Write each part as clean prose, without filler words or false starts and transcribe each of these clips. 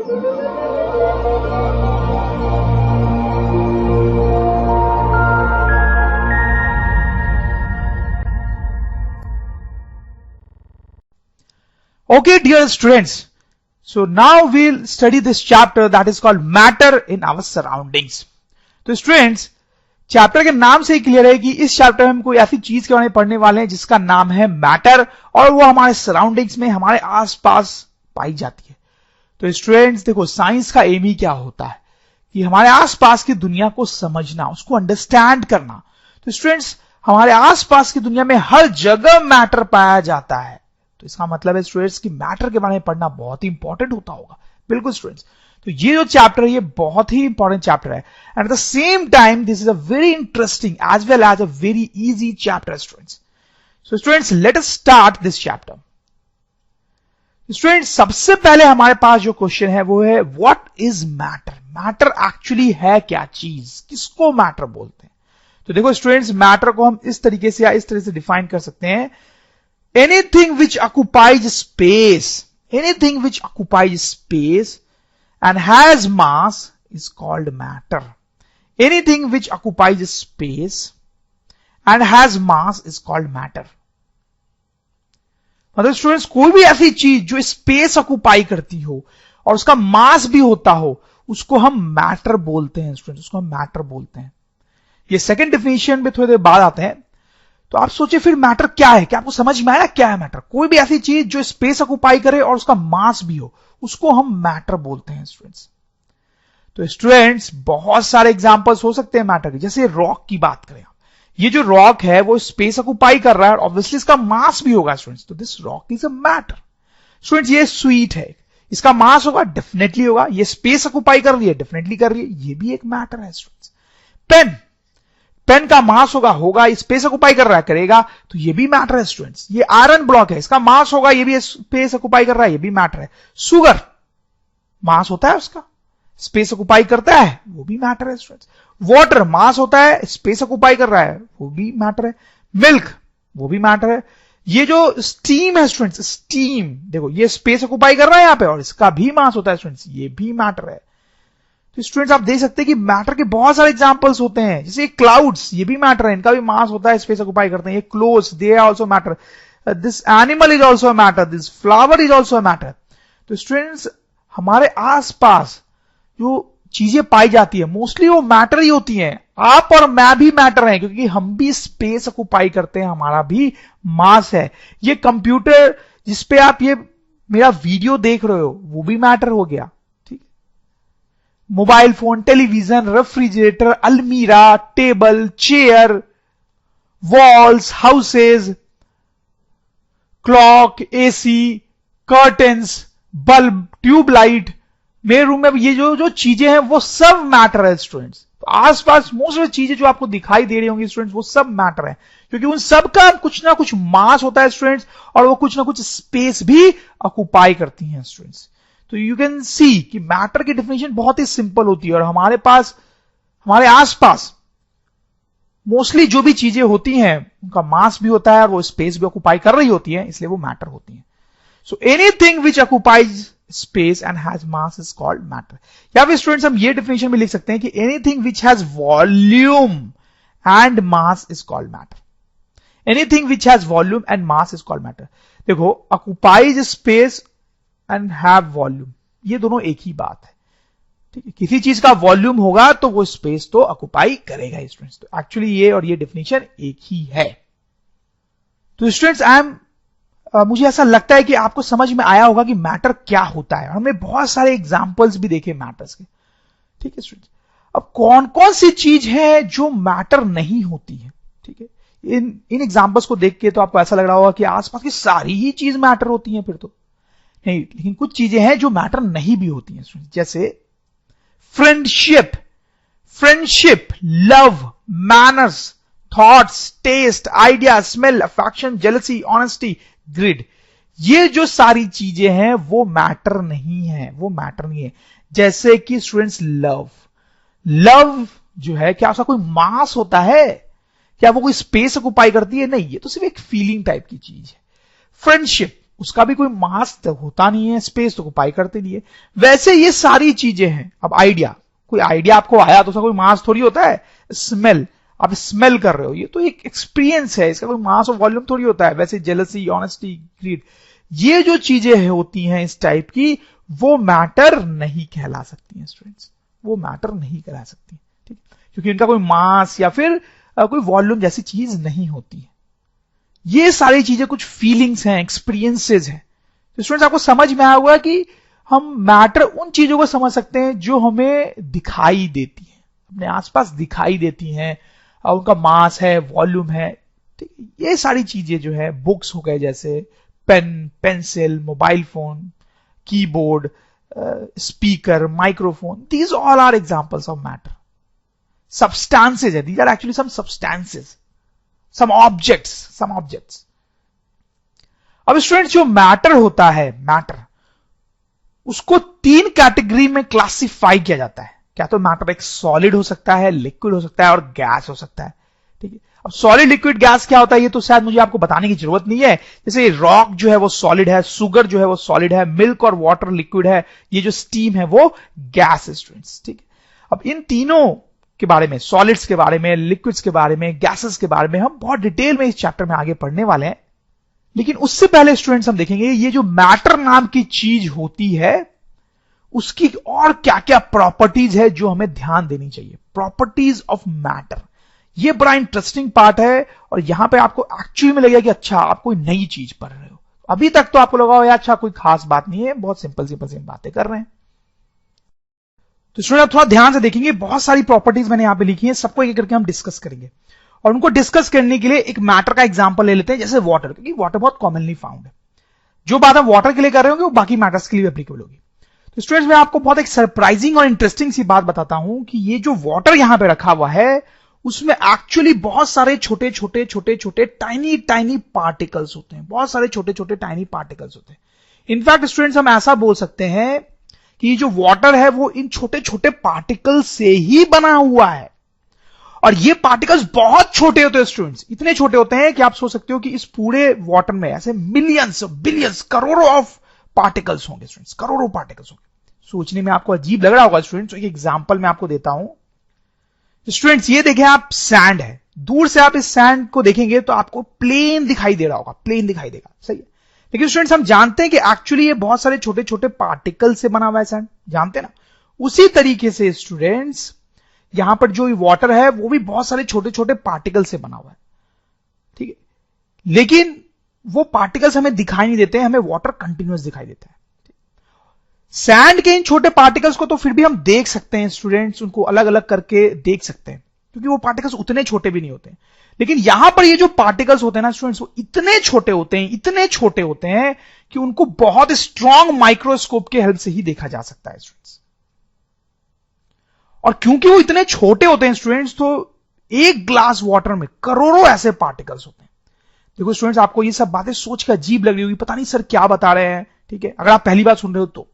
Okay, dear students, so now we'll study this chapter that is called matter in our surroundings. तो students, chapter के नाम से ही clear है कि इस चैप्टर में हम कोई ऐसी चीज के बारे में पढ़ने वाले हैं जिसका नाम है मैटर, और वो हमारे सराउंडिंग्स में, हमारे आसपास पाई जाती है। तो स्टूडेंट्स देखो, साइंस का एम ही क्या होता है कि हमारे आसपास की दुनिया को समझना, उसको अंडरस्टैंड करना। तो स्टूडेंट्स, हमारे आसपास की दुनिया में हर जगह मैटर पाया जाता है। तो इसका मतलब है स्टूडेंट्स कि मैटर के बारे में पढ़ना बहुत ही इंपॉर्टेंट होता होगा। बिल्कुल स्टूडेंट्स, तो ये जो चैप्टर है ये बहुत ही इंपॉर्टेंट चैप्टर है, and at the same time this is a very interesting as well as a very easy chapter students. So students, let us start this chapter. Students, सबसे पहले हमारे पास जो क्वेश्चन है वो है what is matter. Matter actually है क्या चीज, किसको मैटर बोलते हैं? तो देखो स्टूडेंट्स, मैटर को हम इस तरीके से या इस तरह से डिफाइन कर सकते हैं, anything which occupies space, anything which occupies space and has mass is called matter. Anything which occupies space and has mass is called matter. मतलब स्टूडेंट्स, कोई भी ऐसी चीज जो स्पेस ऑक्यूपाई करती हो और उसका मास भी होता हो, उसको हम मैटर बोलते हैं स्टूडेंट्स, उसको हम मैटर बोलते हैं। ये सेकंड डेफिनेशन में थोड़ी देर बाद आते हैं। तो आप सोचिए फिर मैटर क्या है? क्या आपको समझ में आया क्या है मैटर? कोई भी ऐसी चीज जो स्पेस ऑक्यूपाई करे और उसका मास भी हो, उसको हम मैटर बोलते हैं स्टूडेंट्स। तो स्टूडेंट्स, बहुत सारे एग्जांपल्स हो सकते हैं मैटर के, जैसे रॉक की बात करें। ये जो रॉक है वो स्पेस ऑक्यूपाई कर रहा है और ऑब्वियसली इसका मास भी होगा स्टूडेंट्स, तो this rock is a matter. Students, ये स्वीट है, इसका मास होगा, डेफिनेटली होगा। ये स्पेस ऑक्यूपाई कर रही है, डेफिनेटली कर रही है, ये भी एक मैटर है स्टूडेंट्स। पेन का मास होगा, स्पेस ऑक्यूपाई कर रहा है, करेगा, तो ये भी मैटर है स्टूडेंट्स। ये आयरन ब्लॉक है, इसका मास होगा, ये भी स्पेस ऑक्यूपाई कर रहा है, ये भी मैटर है। शुगर, मास होता है उसका, स्पेस ऑक्यूपाई करता है, वो भी मैटर है स्टूडेंट्स। वाटर, मास होता है, स्पेस ऑक्यूपाई कर रहा है, वो भी मैटर है। मिल्क, वो भी मैटर है। ये जो स्टीम है स्टूडेंट्स, स्टीम देखो, ये स्पेस ऑक्यूपाई कर रहा है यहां पे और इसका भी मास होता है स्टूडेंट्स, ये भी मैटर है। तो स्टूडेंट्स, आप देख सकते हैं कि मैटर के बहुत सारे एग्जांपल्स होते हैं, जैसे क्लाउड्स, ये भी मैटर है, इनका भी मास होता है, स्पेस ऑक्यूपाई करते हैं। ये clothes, they are also matter. This animal is also a matter, this flower is also a matter. तो स्टूडेंट्स, हमारे आसपास जो चीजें पाई जाती है मोस्टली वो मैटर ही होती हैं। आप और मैं भी मैटर हैं, क्योंकि हम भी स्पेस ऑक्यूपाई करते हैं, हमारा भी मास है। ये कंप्यूटर जिसपे आप ये मेरा वीडियो देख रहे हो, वो भी मैटर हो गया। मोबाइल फोन, टेलीविजन, रेफ्रिजरेटर, अलमीरा, table, chair, walls, houses, clock, AC, curtains, bulb, tubelight, मेरे रूम में ये जो चीजें हैं वो सब मैटर है स्टूडेंट्स। तो आसपास मोस्ट ऑफ चीजें जो आपको दिखाई दे रही होंगी स्टूडेंट्स, वो सब मैटर है, क्योंकि उन सब का कुछ ना कुछ मास होता है स्टूडेंट्स, और वो कुछ ना कुछ स्पेस भी ऑक्यूपाई करती हैं स्टूडेंट्स। तो यू कैन सी कि मैटर की डेफिनेशन बहुत ही सिंपल होती है, और हमारे आसपास मोस्टली जो भी चीजें होती हैं उनका मास भी होता है और वो स्पेस भी ऑक्यूपाई कर रही होती है, इसलिए वो मैटर होती है। So anything which occupies space and has mass is called matter. या फिर स्टूडेंट्स, हम ये डेफिनेशन में लिख सकते हैं कि anything which has volume and mass is called matter. Anything which has volume and mass is called matter. देखो, occupies space and have volume, ये दोनों एक ही बात है, ठीक है। किसी चीज का वॉल्यूम होगा तो वो स्पेस तो ऑक्यूपाई करेगा स्टूडेंट्स। तो एक्चुअली ये और ये डेफिनेशन एक ही है। तो स्टूडेंट्स, मुझे ऐसा लगता है कि आपको समझ में आया होगा कि मैटर क्या होता है, और हमने बहुत सारे एग्जांपल्स भी देखे मैटर्स के, ठीक है स्टूडेंट्स। अब कौन कौन सी चीज है जो मैटर नहीं होती है, ठीक है। इन एग्जांपल्स को देख के तो आपको ऐसा लग रहा होगा कि आसपास की सारी ही चीज मैटर होती हैं, फिर तो नहीं, लेकिन कुछ चीजें हैं जो मैटर नहीं भी होती हैं स्टूडेंट्स, जैसे friendship, love, manners, thoughts, taste, idea, smell, affection, jealousy, honesty, greed. ये जो सारी चीजें हैं वो मैटर नहीं है। जैसे कि स्टूडेंट्स, लव जो है, क्या उसका कोई मास होता है? क्या वो कोई स्पेस ऑक्यूपाई करती है? नहीं, ये तो सिर्फ एक फीलिंग टाइप की चीज है। उसका भी कोई मास होता नहीं है, स्पेस तो ऑक्युपाई करते नहीं है। वैसे ये सारी चीजें हैं। अब आइडिया, कोई आइडिया आपको आया तो उसका कोई मास थोड़ी होता है। स्मेल, आप स्मेल कर रहे हो, ये तो एक एक्सपीरियंस है, इसका कोई मास और वॉल्यूम थोड़ी होता है। वैसे जेलसी, ऑनेस्टी, ग्रीड, ये जो चीजें होती हैं इस टाइप की, वो मैटर नहीं कहला सकती हैं स्टूडेंट्स, वो मैटर नहीं कहला सकती, ठीक, क्योंकि इनका कोई मास या फिर कोई वॉल्यूम जैसी चीज नहीं होती है। ये सारी चीजें कुछ फीलिंग्स हैं, एक्सपीरियंसेस हैं। तो स्टूडेंट्स आपको समझ में आया होगा कि हम मैटर उन चीजों को समझ सकते हैं जो हमें दिखाई देती हैं, अपने आसपास दिखाई देती हैं, उनका मास है, वॉल्यूम है, ठीक। ये सारी चीजें जो है, बुक्स हो गए जैसे pen, pencil, mobile phone, keyboard, speaker, microphone, these all are examples of matter. substances है, these are actually some substances, some objects। अब स्टूडेंट्स जो मैटर होता है, मैटर, उसको 3 कैटेगरी में क्लासिफाई किया जाता है। क्या तो मैटर एक सॉलिड हो सकता है, लिक्विड हो सकता है और गैस हो सकता है, ठीक है। अब सॉलिड, लिक्विड, गैस क्या होता है ये तो शायद मुझे आपको बताने की जरूरत नहीं है। जैसे रॉक जो है वो सॉलिड है, शुगर जो है वो सॉलिड है, मिल्क और वाटर लिक्विड है, ये जो स्टीम है वो गैस है स्टूडेंट्स, ठीक है। अब इन तीनों के बारे में, सॉलिड्स के बारे में, लिक्विड्स के बारे में, गैसेस के बारे में हम बहुत डिटेल में इस चैप्टर में आगे पढ़ने वाले हैं। लेकिन उससे पहले स्टूडेंट्स हम देखेंगे ये जो मैटर नाम की चीज होती है उसकी और क्या क्या प्रॉपर्टीज है जो हमें ध्यान देनी चाहिए। प्रॉपर्टीज ऑफ मैटर, ये बड़ा इंटरेस्टिंग पार्ट है और यहां पे आपको एक्चुअली में लगेगा कि अच्छा आप कोई नई चीज पढ़ रहे हो। अभी तक तो आपको लगा हो यार अच्छा कोई खास बात नहीं है, बहुत सिंपल बातें कर रहे हैं। तो स्टूडेंट थोड़ा ध्यान से देखेंगे, बहुत सारी प्रॉपर्टीज मैंने यहां पे लिखी है, सबको एक एक करके हम डिस्कस करेंगे। और उनको डिस्कस करने के लिए एक मैटर का एग्जांपल ले लेते हैं, जैसे वाटर, क्योंकि वाटर बहुत कॉमनली फाउंड है। जो बात हम वाटर के लिए कर रहे होंगे वो बाकी मैटर्स के लिए एप्लीकेबल होगी। तो स्टूडेंट्स मैं आपको बहुत एक सरप्राइजिंग और इंटरेस्टिंग सी बात बताता हूं कि ये जो वाटर यहां पे रखा हुआ है उसमें एक्चुअली बहुत सारे छोटे छोटे टाइनी पार्टिकल्स होते हैं, बहुत सारे छोटे छोटे टाइनी पार्टिकल्स होते हैं। इनफैक्ट स्टूडेंट्स हम ऐसा बोल सकते हैं कि जो वाटर है वो इन छोटे छोटे पार्टिकल से ही बना हुआ है। और ये पार्टिकल्स बहुत छोटे होते हैं स्टूडेंट्स, इतने छोटे होते हैं कि आप सोच सकते हो कि इस पूरे वाटर में ऐसे मिलियंस, बिलियंस, करोड़ों ऑफ पार्टिकल्स होंगे स्टूडेंट्स, करोड़ों पार्टिकल्स होंगे। सोचने में आपको अजीब लग रहा होगा स्टूडेंट्स, एक एग्जांपल मैं आपको देता हूं। स्टूडेंट्स ये देखें आप, सैंड है, दूर से आप इस सैंड को देखेंगे तो आपको प्लेन दिखाई दे रहा होगा, प्लेन दिखाई देगा, सही है। लेकिन स्टूडेंट्स हम जानते हैं कि एक्चुअली ये बहुत सारे छोटे छोटे पार्टिकल से बना हुआ है सैंड, जानते हैं ना। उसी तरीके से स्टूडेंट्स यहां पर जो वाटर है वो भी बहुत सारे छोटे छोटे पार्टिकल से बना हुआ है, ठीक है। लेकिन वो पार्टिकल्स हमें दिखाई नहीं देते, हमें वाटर कंटिन्यूअस दिखाई देता है। सैंड के इन छोटे पार्टिकल्स को तो फिर भी हम देख सकते हैं स्टूडेंट्स, उनको अलग अलग करके देख सकते हैं क्योंकि वो पार्टिकल्स उतने छोटे भी नहीं होते। लेकिन यहां पर ये जो पार्टिकल्स होते हैं ना स्टूडेंट्स, वो इतने छोटे होते हैं, इतने छोटे होते हैं कि उनको बहुत स्ट्रॉन्ग माइक्रोस्कोप के हेल्प से ही देखा जा सकता है स्टूडेंट्स। और क्योंकि वो इतने छोटे होते हैं स्टूडेंट्स, तो एक ग्लास वाटर में करोड़ों ऐसे पार्टिकल्स होते हैं। देखो स्टूडेंट्स आपको ये सब बातें सोच कर अजीब लग रही होगी, पता नहीं सर क्या बता रहे हैं, ठीक है, अगर आप पहली बार सुन रहे हो तो।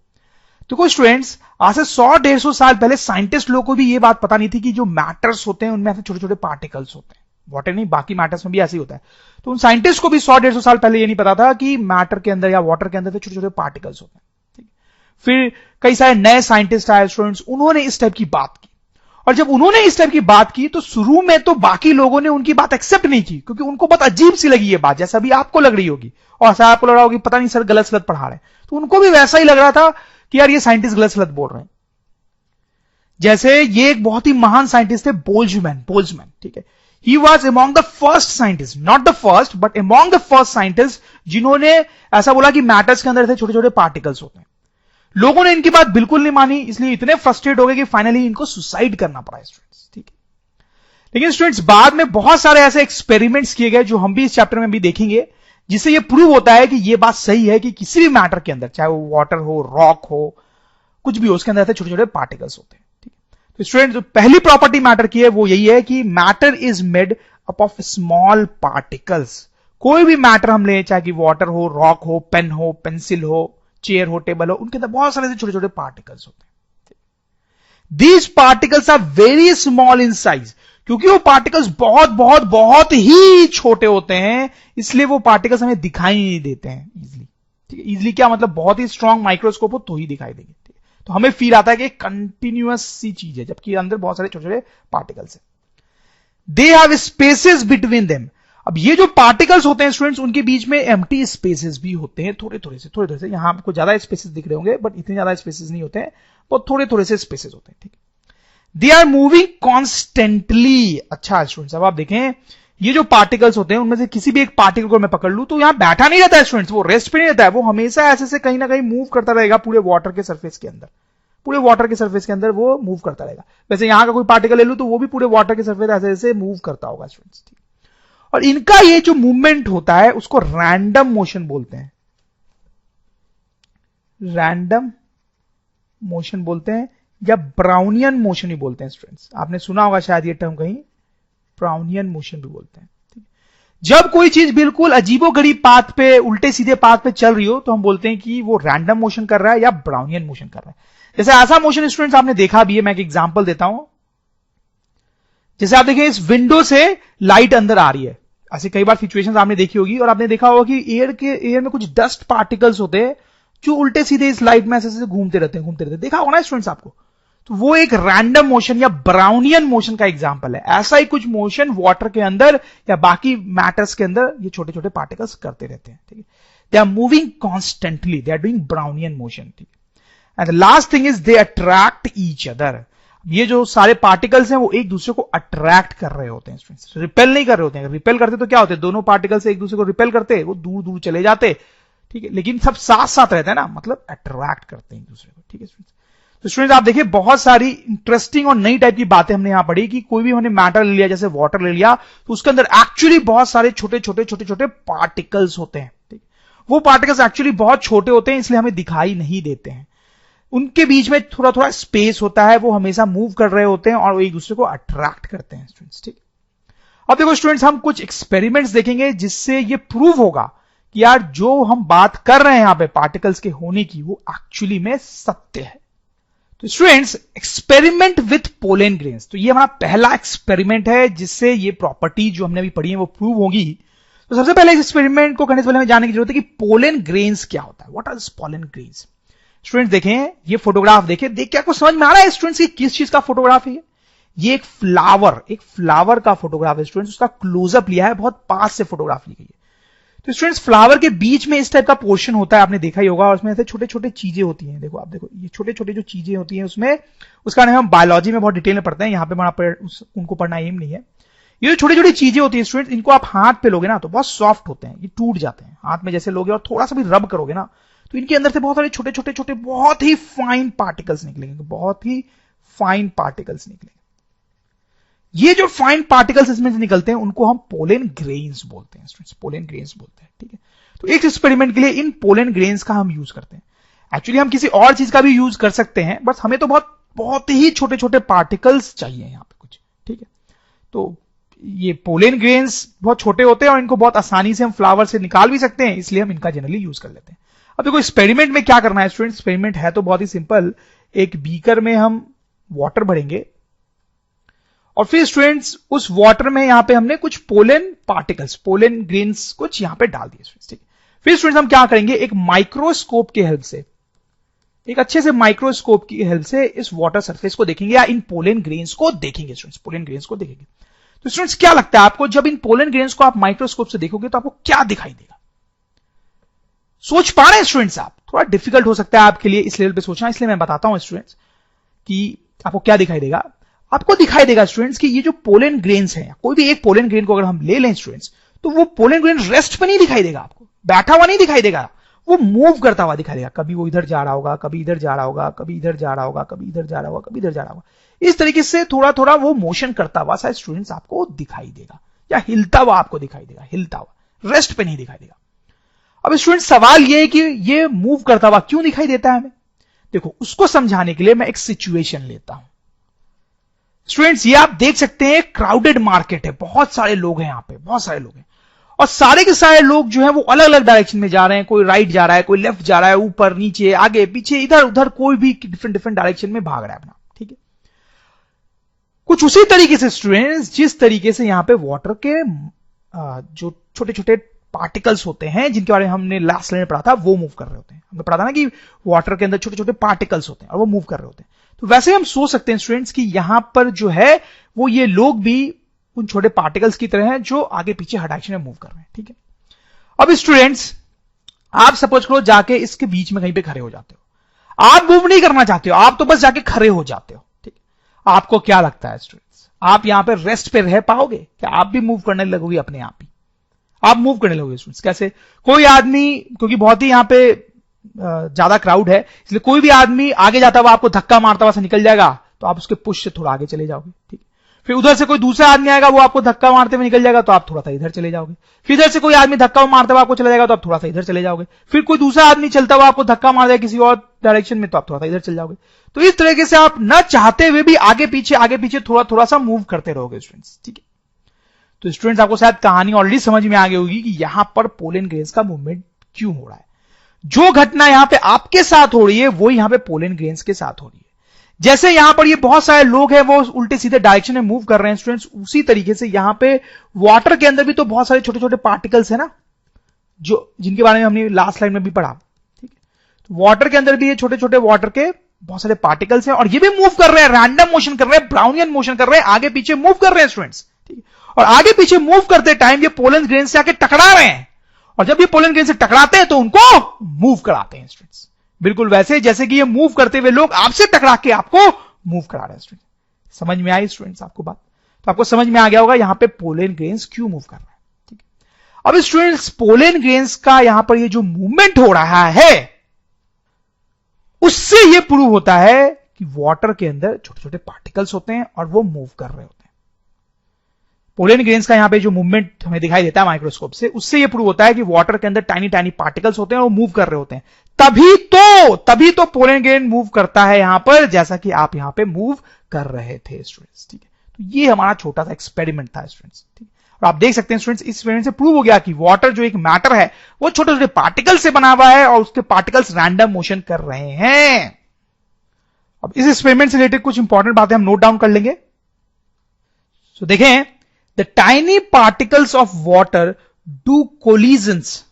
देखो स्टूडेंट्स आज से 100-150 साल पहले साइंटिस्ट लोगों को भी ये बात पता नहीं थी कि जो मैटर्स होते हैं उनमें ऐसे छोटे छोटे पार्टिकल्स होते हैं। वाटर नहीं, बाकी मैटर्स में भी ऐसे ही होता है। तो उन साइंटिस्ट को भी 100-150 साल पहले ये नहीं पता था कि मैटर के अंदर या वाटर के अंदर छोटे छोटे पार्टिकल्स होते हैं, ठीक। फिर कई सारे नए साइंटिस्ट आए स्टूडेंट्स, उन्होंने इस टाइप की बात की। और जब उन्होंने इस टाइप की बात की तो शुरू में तो बाकी लोगों ने उनकी बात एक्सेप्ट नहीं की, क्योंकि उनको बहुत अजीब सी लगी ये बात, जैसा भी आपको लग रही होगी। और ऐसा आपको लग रहा होगी पता नहीं सर गलत सलत पढ़ा रहे हैं, तो उनको भी वैसा ही लग रहा था कि यार ये साइंटिस्ट गलत सलत बोल रहे हैं। जैसे ये एक बहुत ही महान साइंटिस्ट थे, बोल्ट्जमैन, ठीक है। He was among the first scientists, not the first, but among the first scientists जिन्होंने ऐसा बोला कि मैटर्स के अंदर छोटे छोटे पार्टिकल्स होते हैं। लोगों ने इनकी बात बिल्कुल नहीं मानी, इसलिए इतने फ्रस्ट्रेट हो गए कि फाइनली इनको सुसाइड करना पड़ा स्टूडेंट्स, ठीक है। लेकिन स्टूडेंट्स बाद में बहुत सारे ऐसे एक्सपेरिमेंट्स किए गए जो हम भी इस चैप्टर में भी देखेंगे, जिससे यह प्रूव होता है कि यह बात सही है कि किसी भी मैटर के अंदर, चाहे वो वाटर हो, रॉक हो, कुछ भी हो, उसके अंदर छोटे छोटे पार्टिकल्स होते हैं। तो स्टूडेंट जो पहली प्रॉपर्टी मैटर की है वो यही है कि matter is made up of small particles. कोई भी मैटर हम ले, चाहे कि वाटर हो, रॉक हो, पेन हो, पेंसिल हो, चेयर हो, टेबल हो, उनके अंदर बहुत सारे छोटे छोटे पार्टिकल्स होते हैं। These particles are very small in size, क्योंकि वो पार्टिकल्स बहुत बहुत ही छोटे होते हैं, इसलिए वो पार्टिकल्स हमें दिखाई नहीं देते हैं इजीली, ठीक है, इजिली क्या मतलब बहुत ही स्ट्रॉन्ग माइक्रोस्कोप हो तो ही दिखाई देगी। ठीक है, तो हमें फील आता है कि कंटिन्यूअस सी चीज है, जबकि अंदर बहुत सारे छोटे छोटे पार्टिकल्स है। They have spaces between them. अब ये जो पार्टिकल्स होते हैं स्टूडेंट्स, उनके बीच में एम्प्टी स्पेसेस भी होते हैं, थोड़े थोड़े से। यहां आपको ज्यादा स्पेसेस दिख रहे होंगे, बट इतने ज्यादा स्पेसेस नहीं होते हैं, बहुत थोड़े से स्पेसेस होते हैं। ठीक है, दे आर मूविंग कॉन्स्टेंटली। अच्छा स्टूडेंट्स, अब आप देखें ये जो पार्टिकल्स होते हैं उनमें से किसी भी एक पार्टिकल को मैं पकड़ लूं तो यहां बैठा नहीं रहता है स्टूडेंट्स, वो रेस्ट पे नहीं रहता है, वो हमेशा ऐसे से कहीं ना कहीं मूव करता रहेगा पूरे वाटर के सरफेस के अंदर। पूरे वाटर के सरफेस के अंदर वो मूव करता रहेगा। वैसे यहां का कोई पार्टिकल ले लूं तो वो भी पूरे वाटर के सरफेस ऐसे ऐसे मूव करता होगा स्टूडेंट्स। और इनका ये जो मूवमेंट होता है उसको रैंडम मोशन बोलते हैं, रैंडम मोशन बोलते हैं, या ब्राउनियन मोशन भी बोलते हैं स्टूडेंट्स। आपने सुना होगा शायद ये टर्म कहीं, ब्राउनियन मोशन भी बोलते हैं। जब कोई चीज बिल्कुल अजीबोगरीब पाथ पे, उल्टे सीधे पाथ पे चल रही हो तो हम बोलते हैं कि वो रैंडम मोशन कर रहा है या ब्राउनियन मोशन कर रहा है। जैसे ऐसा मोशन स्टूडेंट्स आपने देखा भी है, मैं एक एग्जांपल देता हूं। जैसे आप देखिए इस विंडो से लाइट अंदर आ रही है, ऐसे कई बार सिचुएशंस आपने देखी होगी, और आपने देखा होगा कि एयर में कुछ डस्ट पार्टिकल्स होते हैं जो उल्टे सीधे इस लाइट में ऐसे घूमते रहते हैं। देखा होगा ना स्टूडेंट्स आपको, तो वो एक रैंडम मोशन या ब्राउनियन मोशन का एग्जांपल है। ऐसा ही कुछ मोशन वाटर के अंदर या बाकी मैटर्स के अंदर ये छोटे छोटे पार्टिकल्स करते रहते हैं। ठीक है, they are moving constantly, they are doing Brownian motion. ठीक है, and the last thing is they attract each other. ये जो सारे पार्टिकल्स हैं वो एक दूसरे को अट्रैक्ट कर रहे होते हैं स्टूडेंट्स, रिपेल नहीं कर रहे होते हैं। रिपेल करते तो क्या होते हैं, दोनों पार्टिकल्स एक दूसरे को रिपेल करते, वो दूर दूर चले जाते। ठीक है, लेकिन सब साथ साथ रहते हैं ना, मतलब अट्रैक्ट करते हैं एक दूसरे को। ठीक है स्टूडेंट्स, तो स्टूडेंट्स आप देखिए बहुत सारी इंटरेस्टिंग और नई टाइप की बातें हमने यहां पढ़ी कि कोई भी हमने मैटर ले लिया, जैसे वाटर ले लिया, तो उसके अंदर एक्चुअली बहुत सारे छोटे छोटे पार्टिकल्स होते हैं। ठीक, वो पार्टिकल्स एक्चुअली बहुत छोटे होते हैं, इसलिए हमें दिखाई नहीं देते हैं। उनके बीच में थोड़ा थोड़ा स्पेस होता है, वो हमेशा मूव कर रहे होते हैं और वो एक दूसरे को अट्रैक्ट करते हैं स्टूडेंट्स। ठीक, अब देखो स्टूडेंट्स, हम कुछ एक्सपेरिमेंट्स देखेंगे जिससे ये प्रूव होगा कि यार जो हम बात कर रहे हैं यहां पे पार्टिकल्स के होने की, वो एक्चुअली में सत्य है। तो students, experiment with pollen grains, तो ये हमारा पहला एक्सपेरिमेंट है जिससे ये प्रॉपर्टी जो हमने अभी पढ़ी है वो प्रूव होगी। तो सबसे पहले इस एक्सपेरिमेंट को करने से पहले हमें जानने की जरूरत है कि पोलन ग्रेन्स क्या होता है, what are pollen grains. Students देखें ये फोटोग्राफ, देख के आपको समझ में आ रहा है स्टूडेंट्स की किस चीज का फोटोग्राफ है ये एक फ्लावर का फोटोग्राफ है स्टूडेंट्स। उसका क्लोजअप लिया है, बहुत पास से फोटोग्राफ ली गई है। तो स्टूडेंट्स फ्लावर के बीच में इस टाइप का पोर्शन होता है, आपने देखा ही होगा, और उसमें ऐसे छोटे छोटे चीजें होती हैं। देखो आप देखो ये छोटे छोटे जो चीजें होती हैं उसमें, उसका नाम हम बायोलॉजी में बहुत डिटेल में पढ़ते हैं, यहां पे उनको पढ़ना एम नहीं है। ये जो छोटी छोटी चीजें होती हैं स्टूडेंट्स, इनको आप हाथ पे लोगे ना तो बहुत सॉफ्ट होते हैं, ये टूट जाते हैं हाथ में जैसे लोगे, और थोड़ा सा भी रब करोगे ना तो इनके अंदर से बहुत सारे छोटे छोटे बहुत ही फाइन पार्टिकल्स निकलेंगे, बहुत ही फाइन पार्टिकल्स निकलेंगे। ये जो फाइन पार्टिकल्स इसमें से निकलते हैं उनको हम पोलन ग्रेन्स बोलते हैं स्टूडेंट्स, पोलन ग्रेन्स बोलते हैं। ठीक है, तो एक एक्सपेरिमेंट के लिए इन पोलन ग्रेन्स का हम यूज करते हैं। एक्चुअली हम किसी और चीज का भी यूज कर सकते हैं, बस हमें तो बहुत ही छोटे छोटे पार्टिकल्स चाहिए यहां पे कुछ। ठीक है, तो ये पोलन ग्रेन्स बहुत छोटे होते हैं और इनको बहुत आसानी से हम फ्लावर से निकाल भी सकते हैं, इसलिए हम इनका जनरली यूज कर लेते हैं। अब देखो एक्सपेरिमेंट में क्या करना है स्टूडेंट्स, एक्सपेरिमेंट है तो बहुत ही सिंपल। एक बीकर में हम वाटर भरेंगे और फिर स्टूडेंट्स उस वाटर में यहां पे हमने कुछ पोलन पार्टिकल्स, पोलन ग्रेन्स कुछ यहां पे डाल दिए स्टूडेंट्स। ठीक है, फिर स्टूडेंट्स हम क्या करेंगे, एक माइक्रोस्कोप की हेल्प से, एक अच्छे से माइक्रोस्कोप की हेल्प से इस वाटर सरफेस को देखेंगे या इन पोलन ग्रेन्स को देखेंगे स्टूडेंट्स, पोलन ग्रेन्स को देखेंगे। तो स्टूडेंट्स क्या लगता है आपको, जब इन पोलन ग्रेन्स को आप माइक्रोस्कोप से देखोगे तो आपको क्या दिखाई देगा, सोच पा रहे हैं स्टूडेंट्स आप? थोड़ा डिफिकल्ट हो सकता है आपके लिए इस लेवल पे सोचना, इसलिए मैं बताता हूं स्टूडेंट्स कि आपको क्या दिखाई देगा। आपको दिखाई देगा स्टूडेंट्स कि ये जो पोलन ग्रेन्स हैं, कोई भी एक पोलन ग्रेन को अगर हम ले लें स्टूडेंट्स, तो वो पोलन ग्रेन रेस्ट पे नहीं दिखाई देगा आपको, बैठा हुआ नहीं दिखाई देगा, वो मूव करता हुआ दिखाई देगा। कभी वो इधर जा रहा होगा, कभी इधर जा रहा होगा, कभी इधर जा रहा होगा, कभी इधर जा रहा होगा, कभी इधर जा रहा होगा। इस तरीके से थोड़ा थोड़ा वो मोशन करता हुआ शायद स्टूडेंट्स आपको दिखाई देगा, या हिलता हुआ आपको दिखाई देगा, हिलता हुआ, रेस्ट पे नहीं दिखाई देगा। अब स्टूडेंट सवाल ये है कि ये मूव करता हुआ क्यों दिखाई देता है हमें। देखो उसको समझाने के लिए मैं एक सिचुएशन लेता हूं स्टूडेंट्स। ये आप देख सकते हैं क्राउडेड मार्केट है, बहुत सारे लोग हैं यहां पे, बहुत सारे लोग हैं, और सारे के सारे लोग जो है वो अलग अलग डायरेक्शन में जा रहे हैं। कोई राइट जा रहा है, कोई लेफ्ट जा रहा है, ऊपर नीचे आगे पीछे इधर उधर, कोई भी डिफरेंट डिफरेंट डायरेक्शन में भाग रहा है अपना। ठीक है, कुछ उसी तरीके से स्टूडेंट्स जिस तरीके से यहां पे वाटर के जो छोटे छोटे पार्टिकल्स होते हैं जिनके बारे में हमने लास्ट स्लाइड में पढ़ा था, वो मूव कर रहे होते हैं। हमने पढ़ा था ना कि वाटर के अंदर छोटे छोटे पार्टिकल्स होते हैं और वो मूव कर रहे होते हैं। तो वैसे हम सोच सकते हैं स्टूडेंट्स कि यहां पर जो है वो ये लोग भी उन छोटे पार्टिकल्स की तरह हैं जो आगे पीछे हर डायरेक्शन में मूव कर रहे हैं। ठीक है, अब स्टूडेंट्स आप सपोज करो जाके इसके बीच में कहीं पे खड़े हो जाते हो, आप मूव नहीं करना चाहते हो, आप तो बस जाके खड़े हो जाते हो। ठीक, आपको क्या लगता है स्टूडेंट्स, आप यहां पे रेस्ट पे रह पाओगे क्या? आप भी मूव करने लगोगे अपने आप ही, आप मूव करने लगोगे स्टूडेंट्स। कैसे? कोई आदमी, क्योंकि बहुत ही यहां पे ज्यादा क्राउड है, इसलिए कोई भी आदमी आगे जाता हुआ आपको धक्का मारता हुआ से निकल जाएगा तो आप उसके पुश से थोड़ा आगे चले जाओगे। ठीक, फिर उधर से कोई दूसरा आदमी आएगा, वो आपको धक्का मारते हुए निकल जाएगा तो आप थोड़ा सा इधर चले जाओगे। फिर इधर से कोई आदमी धक्का मारते हुए आपको चला जाएगा तो आप थोड़ा सा इधर चले जाओगे। फिर कोई दूसरा आदमी चलता हुआ आपको धक्का मार देगा किसी और डायरेक्शन में तो आप थोड़ा सा इधर चल जाओगे। तो इस तरीके से आप न चाहते हुए भी आगे पीछे थोड़ा थोड़ा सा मूव करते रहोगे स्टूडेंट्स। ठीक है, तो स्टूडेंट्स आपको शायद कहानी ऑलरेडी समझ में आ गई होगी कि यहां पर पोल एंड ग्रेन्स का मूवमेंट क्यों हो रहा है। जो घटना यहां पे आपके साथ हो रही है वो यहां पे पोल एंड ग्रेन्स के साथ हो रही है। जैसे यहां पर ये बहुत सारे लोग हैं वो उल्टे सीधे डायरेक्शन में मूव कर रहे हैं स्टूडेंट्स, उसी तरीके से यहां पे वाटर के अंदर भी तो बहुत सारे छोटे छोटे पार्टिकल्स है ना, जो जिनके बारे में हमने लास्ट स्लाइड में भी पढ़ा। ठीक है, तो वाटर के अंदर भी ये छोटे छोटे वाटर के बहुत सारे पार्टिकल्स हैं और ये भी मूव कर रहे हैं, रैंडम मोशन कर रहे हैं, ब्राउनियन मोशन कर रहे हैं, आगे पीछे मूव कर रहे हैं स्टूडेंट्स। ठीक है, और आगे पीछे मूव करते टाइम ये पोल एंड ग्रेन से आके टकरा रहे हैं और जब ये पोल एंड ग्रेन से टकराते हैं तो उनको मूव कराते हैं स्टूडेंट्स। बिल्कुल वैसे जैसे कि ये मूव करते हुए लोग आपसे टकरा के आपको मूव करा रहे हैं स्टूडेंट्स। समझ में आई स्टूडेंट्स आपको बात? तो आपको समझ में आ गया होगा यहां पे पोल एंड ग्रेन्स क्यों मूव कर रहा है। ठीक है, अब स्टूडेंट्स पोल एंड ग्रेन्स का यहां पर ये जो मूवमेंट हो रहा है उससे ये प्रूव होता है कि वाटर के अंदर छोटे छोटे पार्टिकल्स होते हैं और वो मूव कर रहे होते हैं। पोल एंड ग्रेन्स का यहां पे जो मूवमेंट हमें दिखाई देता है माइक्रोस्कोप से, उससे यह प्रूव होता है कि वाटर के अंदर टाइनी टाइनी पार्टिकल्स होते हैं और वो मूव कर रहे होते हैं। तभी तो पोल एंड ग्रेन मूव करता है यहां पर, जैसा कि आप यहां पे मूव कर रहे थे स्टूडेंट्स। ठीक है, तो ये हमारा छोटा सा एक्सपेरिमेंट था स्टूडेंट्स। ठीक, और आप देख सकते हैं स्टूडेंट्स इस एक्सपेरिमेंट से प्रूव हो गया कि वाटर जो एक मैटर है वो छोटे छोटे पार्टिकल से बना हुआ है और उसके पार्टिकल्स रैंडम मोशन कर रहे हैं। अब इस एक्सपेरिमेंट से रिलेटेड कुछ इंपॉर्टेंट बातें हम नोट डाउन कर लेंगे। तो देखें, the tiny particles of water do collisions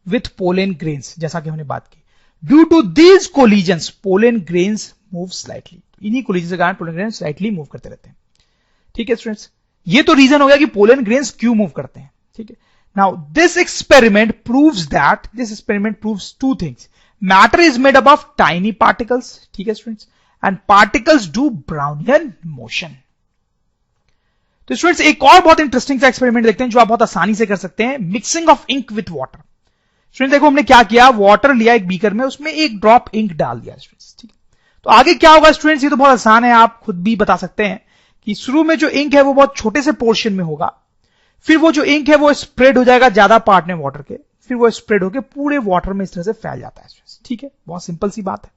with pollen grains, जैसा कि हमने बात की। Due to these collisions pollen grains move slightly, इन्हीं कोलिजन के कारण pollen grains slightly move करते रहते हैं। ठीक है स्टूडेंट्स, ये तो रीजन हो गया कि पोल एंड ग्रेन्स क्यों मूव करते हैं। ठीक है, now this experiment proves two things. Matter is made up of tiny particles, ठीक है students, and particles do Brownian motion. तो स्टूडेंट्स एक और बहुत इंटरेस्टिंग सा एक्सपेरिमेंट देखते हैं जो आप बहुत आसानी से कर सकते हैं, mixing of ink with water. Students देखो हमने क्या किया, वाटर लिया एक बीकर में, उसमें एक ड्रॉप इंक डाल दिया स्टूडेंट्स। ठीक है, तो आगे क्या होगा स्टूडेंट्स, ये तो बहुत आसान है, आप खुद भी बता सकते हैं कि शुरू में जो इंक है वो बहुत छोटे से पोर्शन में होगा, फिर वो जो इंक है वो स्प्रेड हो जाएगा ज्यादा पार्ट में वाटर के, फिर वो स्प्रेड होकर पूरे वाटर में इस तरह से फैल जाता है स्टूडेंट्स। ठीक है, बहुत सिंपल सी बात है।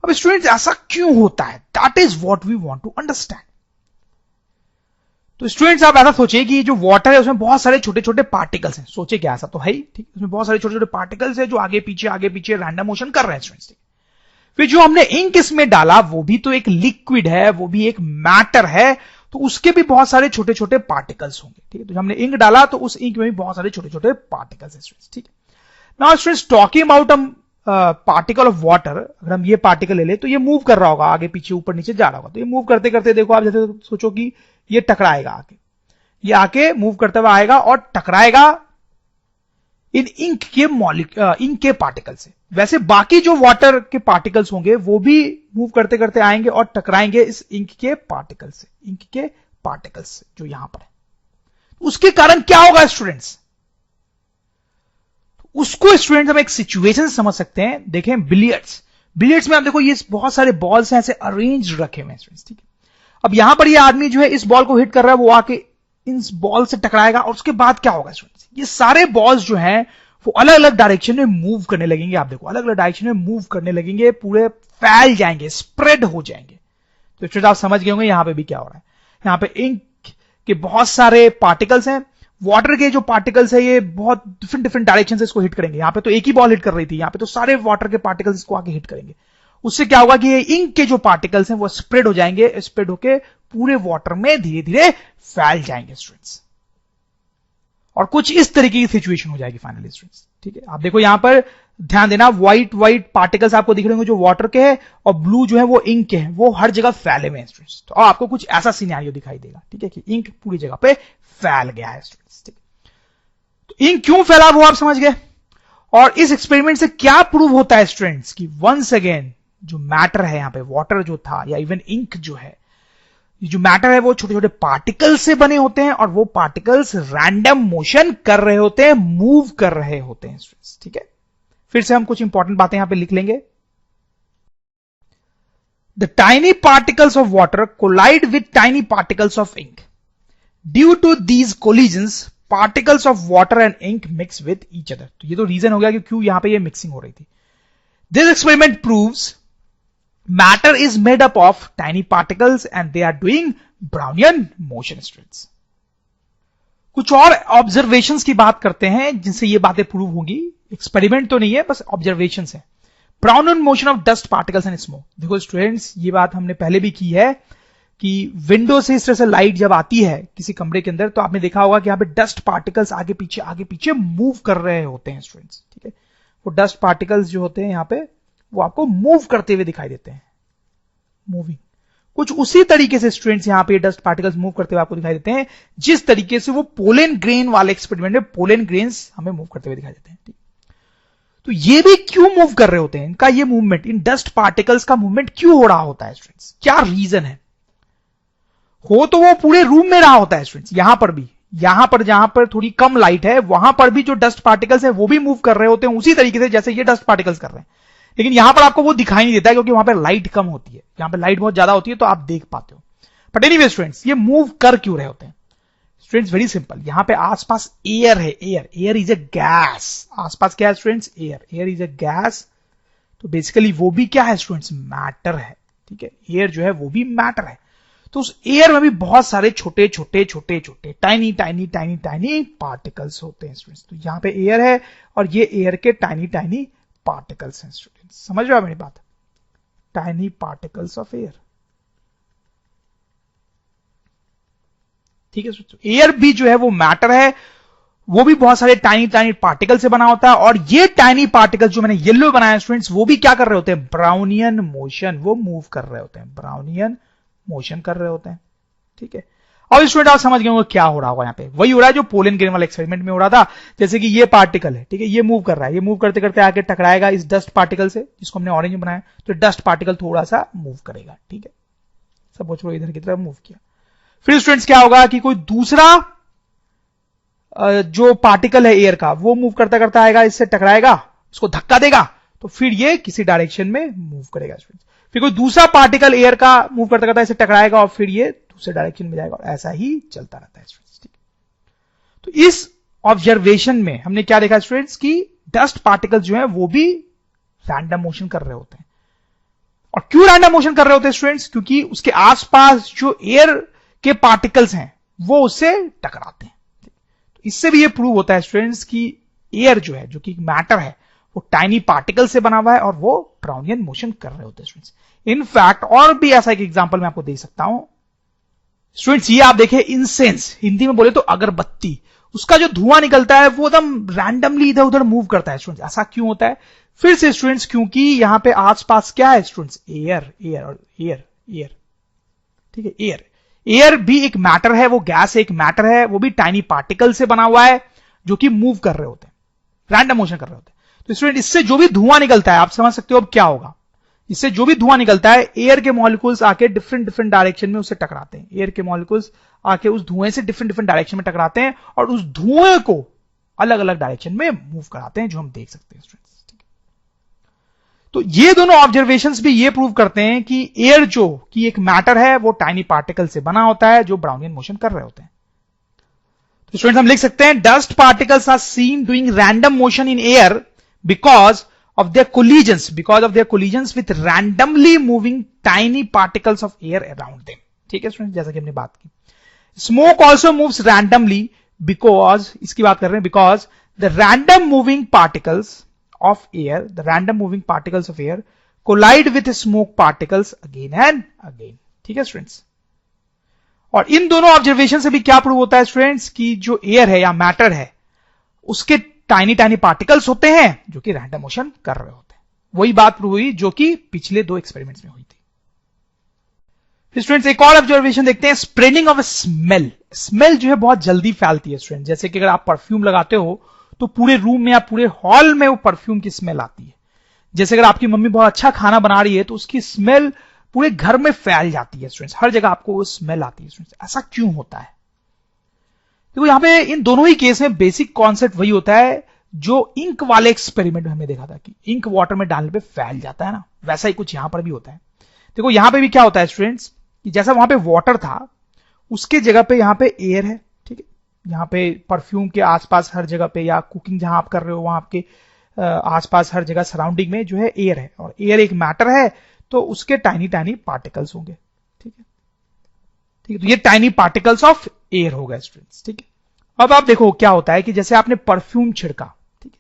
अब स्टूडेंट्स ऐसा क्यों होता है, that is what we want to understand. तो स्टूडेंट्स आप ऐसा सोचिए कि जो वाटर है उसमें बहुत सारे छोटे छोटे पार्टिकल्स हैं, सोचिए क्या ऐसा तो है ही। ठीक, उसमें बहुत सारे छोटे छोटे पार्टिकल्स हैं जो आगे पीछे रैंडम मोशन कर रहे हैं स्टूडेंट्स। फिर जो हमने इंक इसमें डाला वो भी तो एक लिक्विड है, वो भी एक मैटर है, तो उसके भी बहुत सारे छोटे छोटे पार्टिकल्स होंगे। ठीक है, तो हमने इंक डाला तो उस इंक में भी बहुत सारे छोटे छोटे पार्टिकल्स हैं स्टूडेंट्स। ठीक है, now students talking about particle of water, अगर हम ये पार्टिकल ले ले तो ये मूव कर रहा होगा, आगे पीछे ऊपर नीचे जा रहा होगा, तो ये मूव करते करते देखो आप जैसे सोचो कि ये टकराएगा आके, ये आके मूव करते हुए आएगा और टकराएगा इन इंक के पार्टिकल से। वैसे बाकी जो वाटर के पार्टिकल्स होंगे वो भी मूव करते करते आएंगे और टकराएंगे इस इंक के पार्टिकल से जो यहां पर है। उसके कारण क्या होगा स्टूडेंट्स, उसको स्टूडेंट्स हम एक सिचुएशन समझ सकते हैं। देखें बिलियर्ड्स में आप देखो ये बहुत सारे बॉल्स हैं ऐसे अरेंज रखे हुए हैं स्टूडेंट्स। ठीक है, अब यहां पर ये आदमी जो है इस बॉल को हिट कर रहा है, वो आके इन बॉल से टकराएगा और उसके बाद क्या होगा स्टूडेंट्स, ये सारे बॉल्स जो हैं वो अलग अलग डायरेक्शन में मूव करने लगेंगे। आप देखो अलग अलग डायरेक्शन में मूव करने लगेंगे, पूरे फैल जाएंगे, स्प्रेड हो जाएंगे। तो स्टूडेंट आप समझ गए होंगे यहां पे भी क्या हो रहा है। यहां पे इंक के बहुत सारे पार्टिकल्स हैं, वाटर के जो पार्टिकल्स है ये बहुत डिफरेंट डायरेक्शन से इसको हिट करेंगे। यहां पे तो एक ही बॉल हिट कर रही थी, यहां पे तो सारे वाटर के पार्टिकल्स इसको आगे हिट करेंगे। उससे क्या होगा कि ये इंक के जो पार्टिकल्स हैं वो स्प्रेड हो जाएंगे, स्प्रेड होके पूरे वाटर में धीरे धीरे फैल जाएंगे स्टूडेंट्स, और कुछ इस तरीके की सिचुएशन हो जाएगी फाइनली स्टूडेंट्स। ठीक है, आप देखो यहां पर ध्यान देना, व्हाइट व्हाइट पार्टिकल्स आपको दिख रहे होंगे जो वाटर के हैं, और ब्लू जो है वो इंक के हैं, वो हर जगह फैले हुए हैं स्टूडेंट्स। तो आपको कुछ ऐसा सिनेरियो दिखाई देगा, ठीक है, कि इंक पूरी जगह पे फैल गया है स्टूडेंट्स। ठीक है, तो इंक क्यों फैला वो आप समझ गए, और इस एक्सपेरिमेंट से क्या प्रूव होता है स्टूडेंट्स कि वंस अगेन जो मैटर है यहां पे, वाटर जो था या इवन इंक जो है, जो मैटर है वो छोटे छोटे पार्टिकल्स से बने होते हैं, और वो पार्टिकल्स रैंडम मोशन कर रहे होते हैं, मूव कर रहे होते हैं स्टूडेंट्स। ठीक है, फिर से हम कुछ इंपॉर्टेंट बातें यहां पे लिख लेंगे। The tiny particles of water collide with tiny particles of ink. Due to these collisions particles of water and ink mix with each other. तो ये तो रीजन हो गया कि क्यों यहां पे ये मिक्सिंग हो रही थी। This experiment proves matter is made up of tiny particles and they are doing Brownian motion students। कुछ और ऑब्जर्वेशंस की बात करते हैं जिनसे ये बातें प्रूव होंगी, एक्सपेरिमेंट तो नहीं है, बस ऑब्जर्वेशंस है। Brownian motion of dust particles and smoke। देखो स्टूडेंट्स, ये बात हमने पहले भी की है कि विंडो से इस तरह से लाइट जब आती है किसी कमरे के अंदर, तो आपने देखा होगा कि यहां पे डस्ट पार्टिकल्स आगे पीछे मूव कर रहे होते हैं स्टूडेंट्स। ठीक है, वो डस्ट पार्टिकल्स जो होते हैं यहां पे वो आपको मूव करते हुए दिखाई देते हैं, मूविंग। कुछ उसी तरीके से स्टूडेंट्स यहां पे डस्ट पार्टिकल्स मूव करते हुए आपको दिखाई देते हैं, जिस तरीके से वो पोलन ग्रेन वाले एक्सपेरिमेंट में पोलन ग्रेन्स हमें मूव करते हुए दिखाई देते हैं। तो ये भी क्यों मूव कर रहे होते हैं, इनका ये मूवमेंट, इन डस्ट पार्टिकल्स का मूवमेंट क्यों हो रहा होता है स्टूडेंट्स, क्या रीजन है? हो तो वो पूरे रूम में रहा होता है स्टूडेंट्स, यहां पर भी, यहां पर जहां पर थोड़ी कम लाइट है वहां पर भी जो डस्ट पार्टिकल्स है वो भी मूव कर रहे होते हैं उसी तरीके से जैसे ये डस्ट पार्टिकल्स कर रहे हैं, लेकिन यहां पर आपको वो दिखाई नहीं देता है क्योंकि वहां पर लाइट कम होती है, यहां पर लाइट बहुत ज्यादा होती है तो आप देख पाते हो। बट एनीवे स्टूडेंट्स, ये मूव कर क्यों रहे होते हैं स्टूडेंट्स? वेरी सिंपल, यहां पे आसपास एयर है, एयर इज अ गैस। आसपास क्या है students? Air is a gas. तो बेसिकली वो भी क्या है स्टूडेंट्स? मैटर है। ठीक है, एयर जो है वो भी मैटर है। तो उस एयर में भी बहुत सारे छोटे टाइनी पार्टिकल्स होते हैं स्टूडेंट्स। तो यहां पे एयर है और ये एयर के टाइनी पार्टिकल्स हैं स्टूडेंट्स। समझ रहे हो मेरी बात? Tiny particles of air. ठीक है, एयर भी जो है वो मैटर है, वो भी बहुत सारे टाइनी पार्टिकल से बना होता है, और ये टाइनी पार्टिकल्स जो मैंने येलो बनाया स्टूडेंट्स, वो भी क्या कर रहे होते हैं? ब्राउनियन मोशन, वो मूव कर रहे होते हैं, ब्राउनियन मोशन कर रहे होते हैं। ठीक है, और स्टूडेंट आप समझ गए होंगे क्या हो रहा होगा यहां पे, वही हो रहा है जो पोलन ग्रेन वाले एक्सपेरिमेंट में हो रहा था। जैसे कि ये पार्टिकल है, ठीक है, ये मूव कर रहा है, ये मूव करते करते आके टकराएगा इस डस्ट पार्टिकल से जिसको हमने ऑरेंज बनाया, तो डस्ट पार्टिकल थोड़ा सा मूव करेगा। ठीक है, सब छोड़ो, इधर की तरफ मूव किया। फिर स्टूडेंट्स क्या होगा कि कोई दूसरा जो पार्टिकल है एयर का, वो मूव करता करता आएगा, इससे टकराएगा, इसको धक्का देगा, तो फिर ये किसी डायरेक्शन में मूव करेगा स्टूडेंट्स। फिर कोई दूसरा पार्टिकल एयर का मूव करता करता इसे टकराएगा और फिर ये दूसरे डायरेक्शन में जाएगा, और ऐसा ही चलता रहता है स्टूडेंट्स। ठीक, तो इस ऑब्जर्वेशन में हमने क्या देखा स्टूडेंट्स कि डस्ट पार्टिकल्स जो है वो भी रैंडम मोशन कर रहे होते हैं। और क्यों रैंडम मोशन कर रहे होते हैं स्टूडेंट्स? क्योंकि उसके आसपास जो एयर के पार्टिकल्स हैं वो उससे टकराते हैं। तो इससे भी ये प्रूव होता है स्टूडेंट्स कि एयर जो है, जो कि मैटर है, वो टाइनी पार्टिकल से बना हुआ है और वो ब्राउनियन मोशन कर रहे होते हैं स्टूडेंट्स। इनफैक्ट और भी ऐसा एक एग्जांपल मैं आपको दे सकता हूं स्टूडेंट्स। ये आप देखिए, इंसेंस, हिंदी में बोले तो अगरबत्ती, उसका जो धुआं निकलता है वो एकदम रैंडमली इधर उधर मूव करता है स्टूडेंट्स। ऐसा क्यों होता है? फिर से स्टूडेंट्स, क्योंकि यहां पे आसपास क्या है स्टूडेंट्स? एयर। ठीक है, एयर भी एक मैटर है, वो गैस एक मैटर है, वो भी टाइनी पार्टिकल से बना हुआ है जो कि मूव कर रहे होते हैं, रैंडम मोशन कर रहे होते हैं। तो स्टूडेंट, इससे जो भी धुआं निकलता है, आप समझ सकते हो अब क्या होगा। इससे जो भी धुआं निकलता है, एयर के मॉलिक्यूल्स आके डिफरेंट डायरेक्शन में उससे टकराते हैं। एयर के मॉलिक्यूल्स आके उस धुएं से डिफरेंट डायरेक्शन में टकराते हैं और उस धुएं को अलग अलग डायरेक्शन में मूव कराते हैं, जो हम देख सकते हैं स्टूडेंट्स। तो ये दोनों ऑब्जर्वेशंस भी ये प्रूव करते हैं कि एयर जो कि एक मैटर है, वो टाइनी पार्टिकल से बना होता है जो ब्राउनियन मोशन कर रहे होते हैं। तो स्टूडेंट्स, हम लिख सकते हैं dust particles are seen doing random motion in air because of their collisions with randomly moving tiny particles of air around them। ठीक है स्टूडेंट, जैसा कि हमने बात की। Smoke also moves randomly because, इसकी बात कर रहे हैं, because the random moving particles of air collide with smoke particles again and again. ठीक है स्टूडेंट्स, और इन दोनों ऑब्जर्वेशन से भी क्या प्रूव होता है स्टूडेंट्स कि जो एयर है या मैटर है उसके टाइनी टाइनी पार्टिकल्स होते हैं जो कि रैंडम मोशन कर रहे होते हैं। वही बात प्रूव हुई जो कि पिछले 2 एक्सपेरिमेंट्स में हुई थी। फिर स्टूडेंट्स एक और ऑब्जर्वेशन देखते हैं, स्प्रेडिंग ऑफ स्मेल। स्मेल जो है बहुत जल्दी फैलती है स्टूडेंट, जैसे कि अगर आप परफ्यूम लगाते हो तो पूरे रूम में या पूरे हॉल में वो परफ्यूम की स्मेल आती है। जैसे अगर आपकी मम्मी बहुत अच्छा खाना बना रही है तो उसकी स्मेल पूरे घर में फैल जाती है स्टूडेंट्स, हर जगह आपको वो स्मेल आती है स्टूडेंट्स। ऐसा क्यों होता है? देखो यहां पे इन दोनों ही केस में बेसिक कॉन्सेप्ट वही होता है जो इंक वाले एक्सपेरिमेंट में हमने देखा था कि इंक वाटर में डालने पे फैल जाता है ना, वैसा ही कुछ यहां पर भी होता है। देखो यहां पे भी क्या होता है स्टूडेंट्स कि जैसा वहां पे वाटर था उसके जगह पे यहां पे एयर है। ठीक है, यहां पे परफ्यूम के आसपास हर जगह पे या कुकिंग जहां आप कर रहे हो वहां आपके आसपास हर जगह सराउंडिंग में जो है एयर है, और एयर एक मैटर है तो उसके टाइनी टाइनी पार्टिकल्स होंगे। ठीक है, ठीक है, तो ये टाइनी पार्टिकल्स ऑफ एयर हो गए स्टूडेंट्स। ठीक है, अब आप देखो क्या होता है कि जैसे आपने परफ्यूम छिड़का, ठीक है,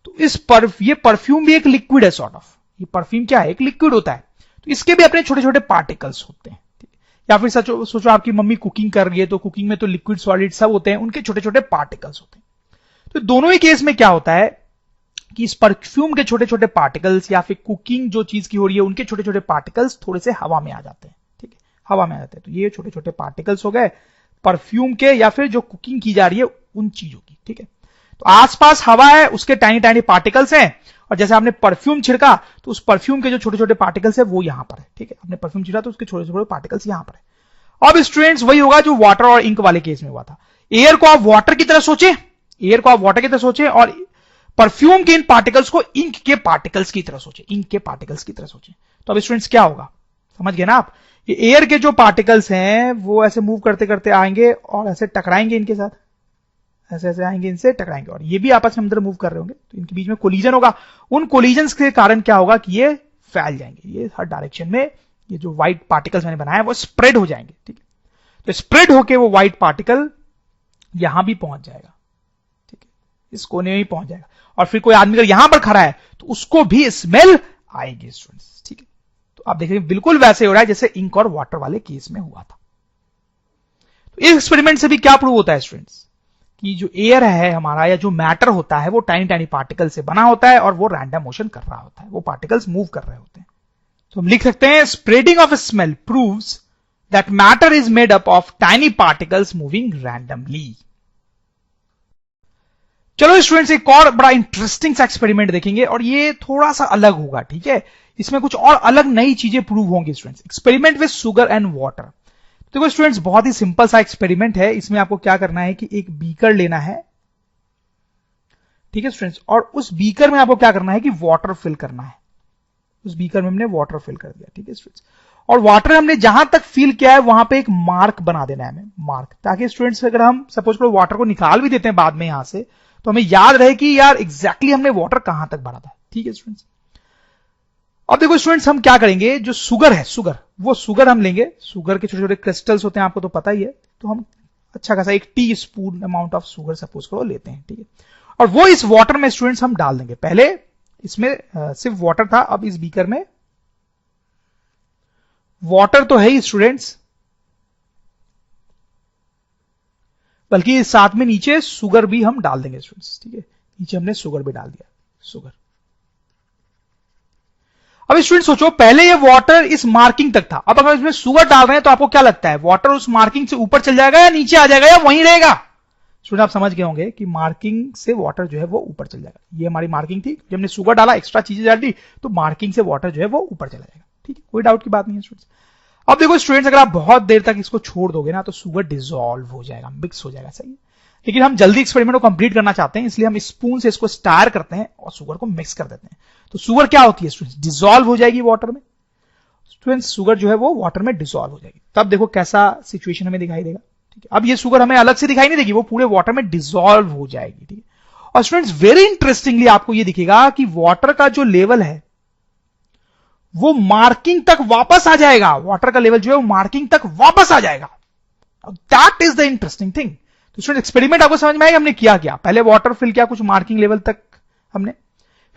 तो ये परफ्यूम भी एक लिक्विड है सॉर्ट ऑफ, ये परफ्यूम क्या है, एक लिक्विड होता है, तो इसके भी अपने छोटे छोटे पार्टिकल्स होते हैं। ठीक है, या फिर सोचो आपकी मम्मी कुकिंग कर रही है तो कुकिंग में तो लिक्विड सॉलिड सब होते हैं, उनके छोटे छोटे पार्टिकल्स होते हैं। तो दोनों ही केस में क्या होता है कि इस परफ्यूम के छोटे छोटे पार्टिकल्स या फिर कुकिंग जो चीज की हो रही है उनके छोटे छोटे पार्टिकल्स थोड़े से हवा में आ जाते हैं। ठीक है, हवा में आ जाते हैं, तो ये छोटे छोटे पार्टिकल्स हो गए परफ्यूम के या फिर जो कुकिंग की जा रही है उन चीजों की। ठीक है, तो आसपास हवा है उसके टाइनी टाइनी पार्टिकल्स हैं, और जैसे आपने परफ्यूम छिड़का तो उस परफ्यूम के जो छोटे छोटे पार्टिकल्स है वो यहां पर है। ठीक है, आपने परफ्यूम छिड़का तो उसके छोटे छोटे पार्टिकल्स यहां पर है। अब स्टूडेंट्स वही होगा जो वाटर और इंक वाले केस में हुआ था। एयर को आप वाटर की तरह सोचे, एयर को आप वाटर की तरह सोचे, और परफ्यूम के इन पार्टिकल्स को इंक के पार्टिकल्स की तरह सोचे, इंक के पार्टिकल्स की तरह सोचे। तो अब स्टूडेंट्स क्या होगा, समझ गए ना आप? ये एयर के जो पार्टिकल्स हैं वो ऐसे मूव करते करते आएंगे और ऐसे टकराएंगे इनके साथ, ऐसे ऐसे आएंगे, इनसे टकराएंगे, और ये भी आपस में अंदर मूव कर रहे होंगे, तो इनके बीच में कोलिजन होगा। उन कोलिजन्स के कारण क्या होगा कि ये फैल जाएंगे, ये हर डायरेक्शन में ये जो व्हाइट पार्टिकल्स मैंने बनाया वो स्प्रेड हो जाएंगे। ठीक है, तो स्प्रेड होके वो व्हाइट पार्टिकल यहां भी पहुंच जाएगा। ठीक है, इस कोने में भी पहुंच जाएगा, और फिर कोई आदमी अगर यहां पर खड़ा है तो उसको भी स्मेल आएगी स्टूडेंट्स। ठीक है, तो आप देखेंगे बिल्कुल वैसे हो रहा है जैसे इंक और वाटर वाले केस में हुआ था। तो इस एक्सपेरिमेंट से भी क्या प्रूव होता है स्टूडेंट्स कि जो एयर है हमारा या जो मैटर होता है वो टाइनी टाइनी पार्टिकल से बना होता है और वो रैंडम मोशन कर रहा होता है, वो पार्टिकल्स मूव कर रहे होते हैं। तो हम लिख सकते हैं spreading of smell proves that matter is made up of tiny particles moving randomly. चलो स्टूडेंट्स एक और बड़ा इंटरेस्टिंग सा एक्सपेरिमेंट देखेंगे, और ये थोड़ा सा अलग होगा। ठीक है, इसमें कुछ और अलग नई चीजें प्रूव होंगी students. Experiment with sugar and water. देखो स्टूडेंट्स बहुत ही सिंपल सा एक्सपेरिमेंट है। इसमें आपको क्या करना है कि एक बीकर लेना है। ठीक है स्टूडेंट्स, और उस बीकर में आपको क्या करना है कि वाटर फिल करना है। उस बीकर में हमने वाटर फिल कर दिया। ठीक है स्टूडेंट्स, और वाटर हमने जहां तक फिल किया है वहां पे एक मार्क बना देना है हमें, मार्क, ताकि स्टूडेंट्स अगर हम सपोज करो वाटर को निकाल भी देते हैं बाद में यहां से तो हमें याद रहे कि यार एग्जैक्टली हमने वाटर कहां तक भरा था। ठीक है स्टूडेंट्स, अब देखो स्टूडेंट्स हम क्या करेंगे, जो शुगर है, शुगर, वो शुगर हम लेंगे। शुगर के छोटे छोटे क्रिस्टल्स होते हैं, आपको तो पता ही है, तो हम अच्छा खासा 1 tea spoon amount of sugar suppose करो लेते हैं। ठीक है, और वो इस वाटर में स्टूडेंट्स हम डाल देंगे। पहले इसमें सिर्फ वाटर था, अब इस बीकर में वाटर तो है ही स्टूडेंट्स, बल्कि साथ में नीचे शुगर भी हम डाल देंगे स्टूडेंट्स। ठीक है, नीचे हमने शुगर भी डाल दिया, शुगर। अब स्टूडेंट सोचो, पहले ये वाटर इस मार्किंग तक था, अब अगर इसमें शुगर डाल रहे हैं तो आपको क्या लगता है, वाटर उस मार्किंग से ऊपर चल जाएगा या नीचे आ जाएगा या वहीं रहेगा? स्टूडेंट आप समझ गए होंगे कि मार्किंग से वाटर जो है वो ऊपर चल जाएगा। ये हमारी मार्किंग थी, जब हमने शुगर डाला, एक्स्ट्रा चीजें डाल दी, तो मार्किंग से वाटर जो है वो ऊपर चला जाएगा। ठीक है, कोई डाउट की बात नहीं है स्टूडेंट्स। अब देखो स्टूडेंट्स, अगर आप बहुत देर तक इसको छोड़ दोगे ना तो शुगर डिसॉल्व हो जाएगा, मिक्स हो जाएगा, सही है। लेकिन हम जल्दी एक्सपेरिमेंट को कंप्लीट करना चाहते हैं, इसलिए हम स्पून से इसको स्टार करते हैं और शुगर को मिक्स कर देते हैं। तो शुगर क्या होती है स्टूडेंट्स, डिसॉल्व हो जाएगी वाटर में। स्टूडेंट्स शुगर जो है वो वाटर में डिसॉल्व हो जाएगी। तब देखो कैसा सिचुएशन हमें दिखाई देगा। ठीक है, अब ये शुगर हमें अलग से दिखाई नहीं देगी, वो पूरे वाटर में डिसॉल्व हो जाएगी। ठीक है, और स्टूडेंट्स वेरी इंटरेस्टिंगली आपको ये दिखेगा कि वाटर का जो लेवल है वो मार्किंग तक वापस आ जाएगा। वाटर का लेवल जो है वो मार्किंग तक वापस आ जाएगा। That is the interesting thing. तो स्टूडेंट एक्सपेरिमेंट आपको समझ में आएगा हमने किया क्या? पहले वाटर फिल किया कुछ मार्किंग लेवल तक हमने,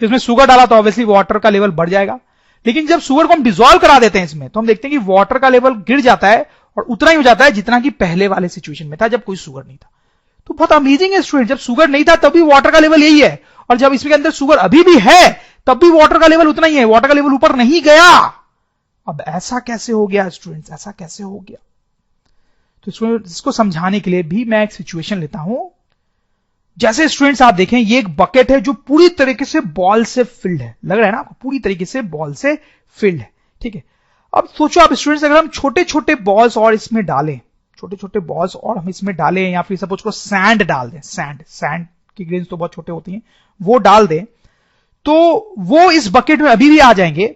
फिर उसमें शुगर डाला तो ऑब्वियसली वाटर का लेवल बढ़ जाएगा। लेकिन जब सुगर को हम डिसॉल्व करा देते हैं इसमें, तो हम देखते हैं कि वाटर का लेवल गिर जाता है और उतना ही हो जाता है जितना कि पहले वाले सिचुएशन में था जब कोई सुगर नहीं था। तो बहुत अमेजिंग है स्टूडेंट, जब सुगर नहीं था तब भी वाटर का लेवल यही है, और जब इसके अंदर सुगर अभी भी है तब भी वाटर का लेवल उतना ही है, वाटर का लेवल ऊपर नहीं गया। अब ऐसा कैसे हो गया स्टूडेंट्स, ऐसा कैसे हो गया? तो इसको समझाने के लिए भी मैं एक सिचुएशन लेता हूं। जैसे स्टूडेंट्स आप देखें, ये एक बकेट है जो पूरी तरीके से बॉल से फिल्ड है, लग रहा है ना आपको, पूरी तरीके से बॉल से फिल्ड है, ठीक है। अब सोचो आप स्टूडेंट्स, अगर हम छोटे छोटे बॉल्स और इसमें डालें, छोटे छोटे बॉल्स और हम इसमें डालें, या फिर सपोज को सैंड डाल दें, सैंड की ग्रेन्स तो बहुत छोटे होती हैं, वो डाल दें, तो वो इस बकेट में अभी भी आ जाएंगे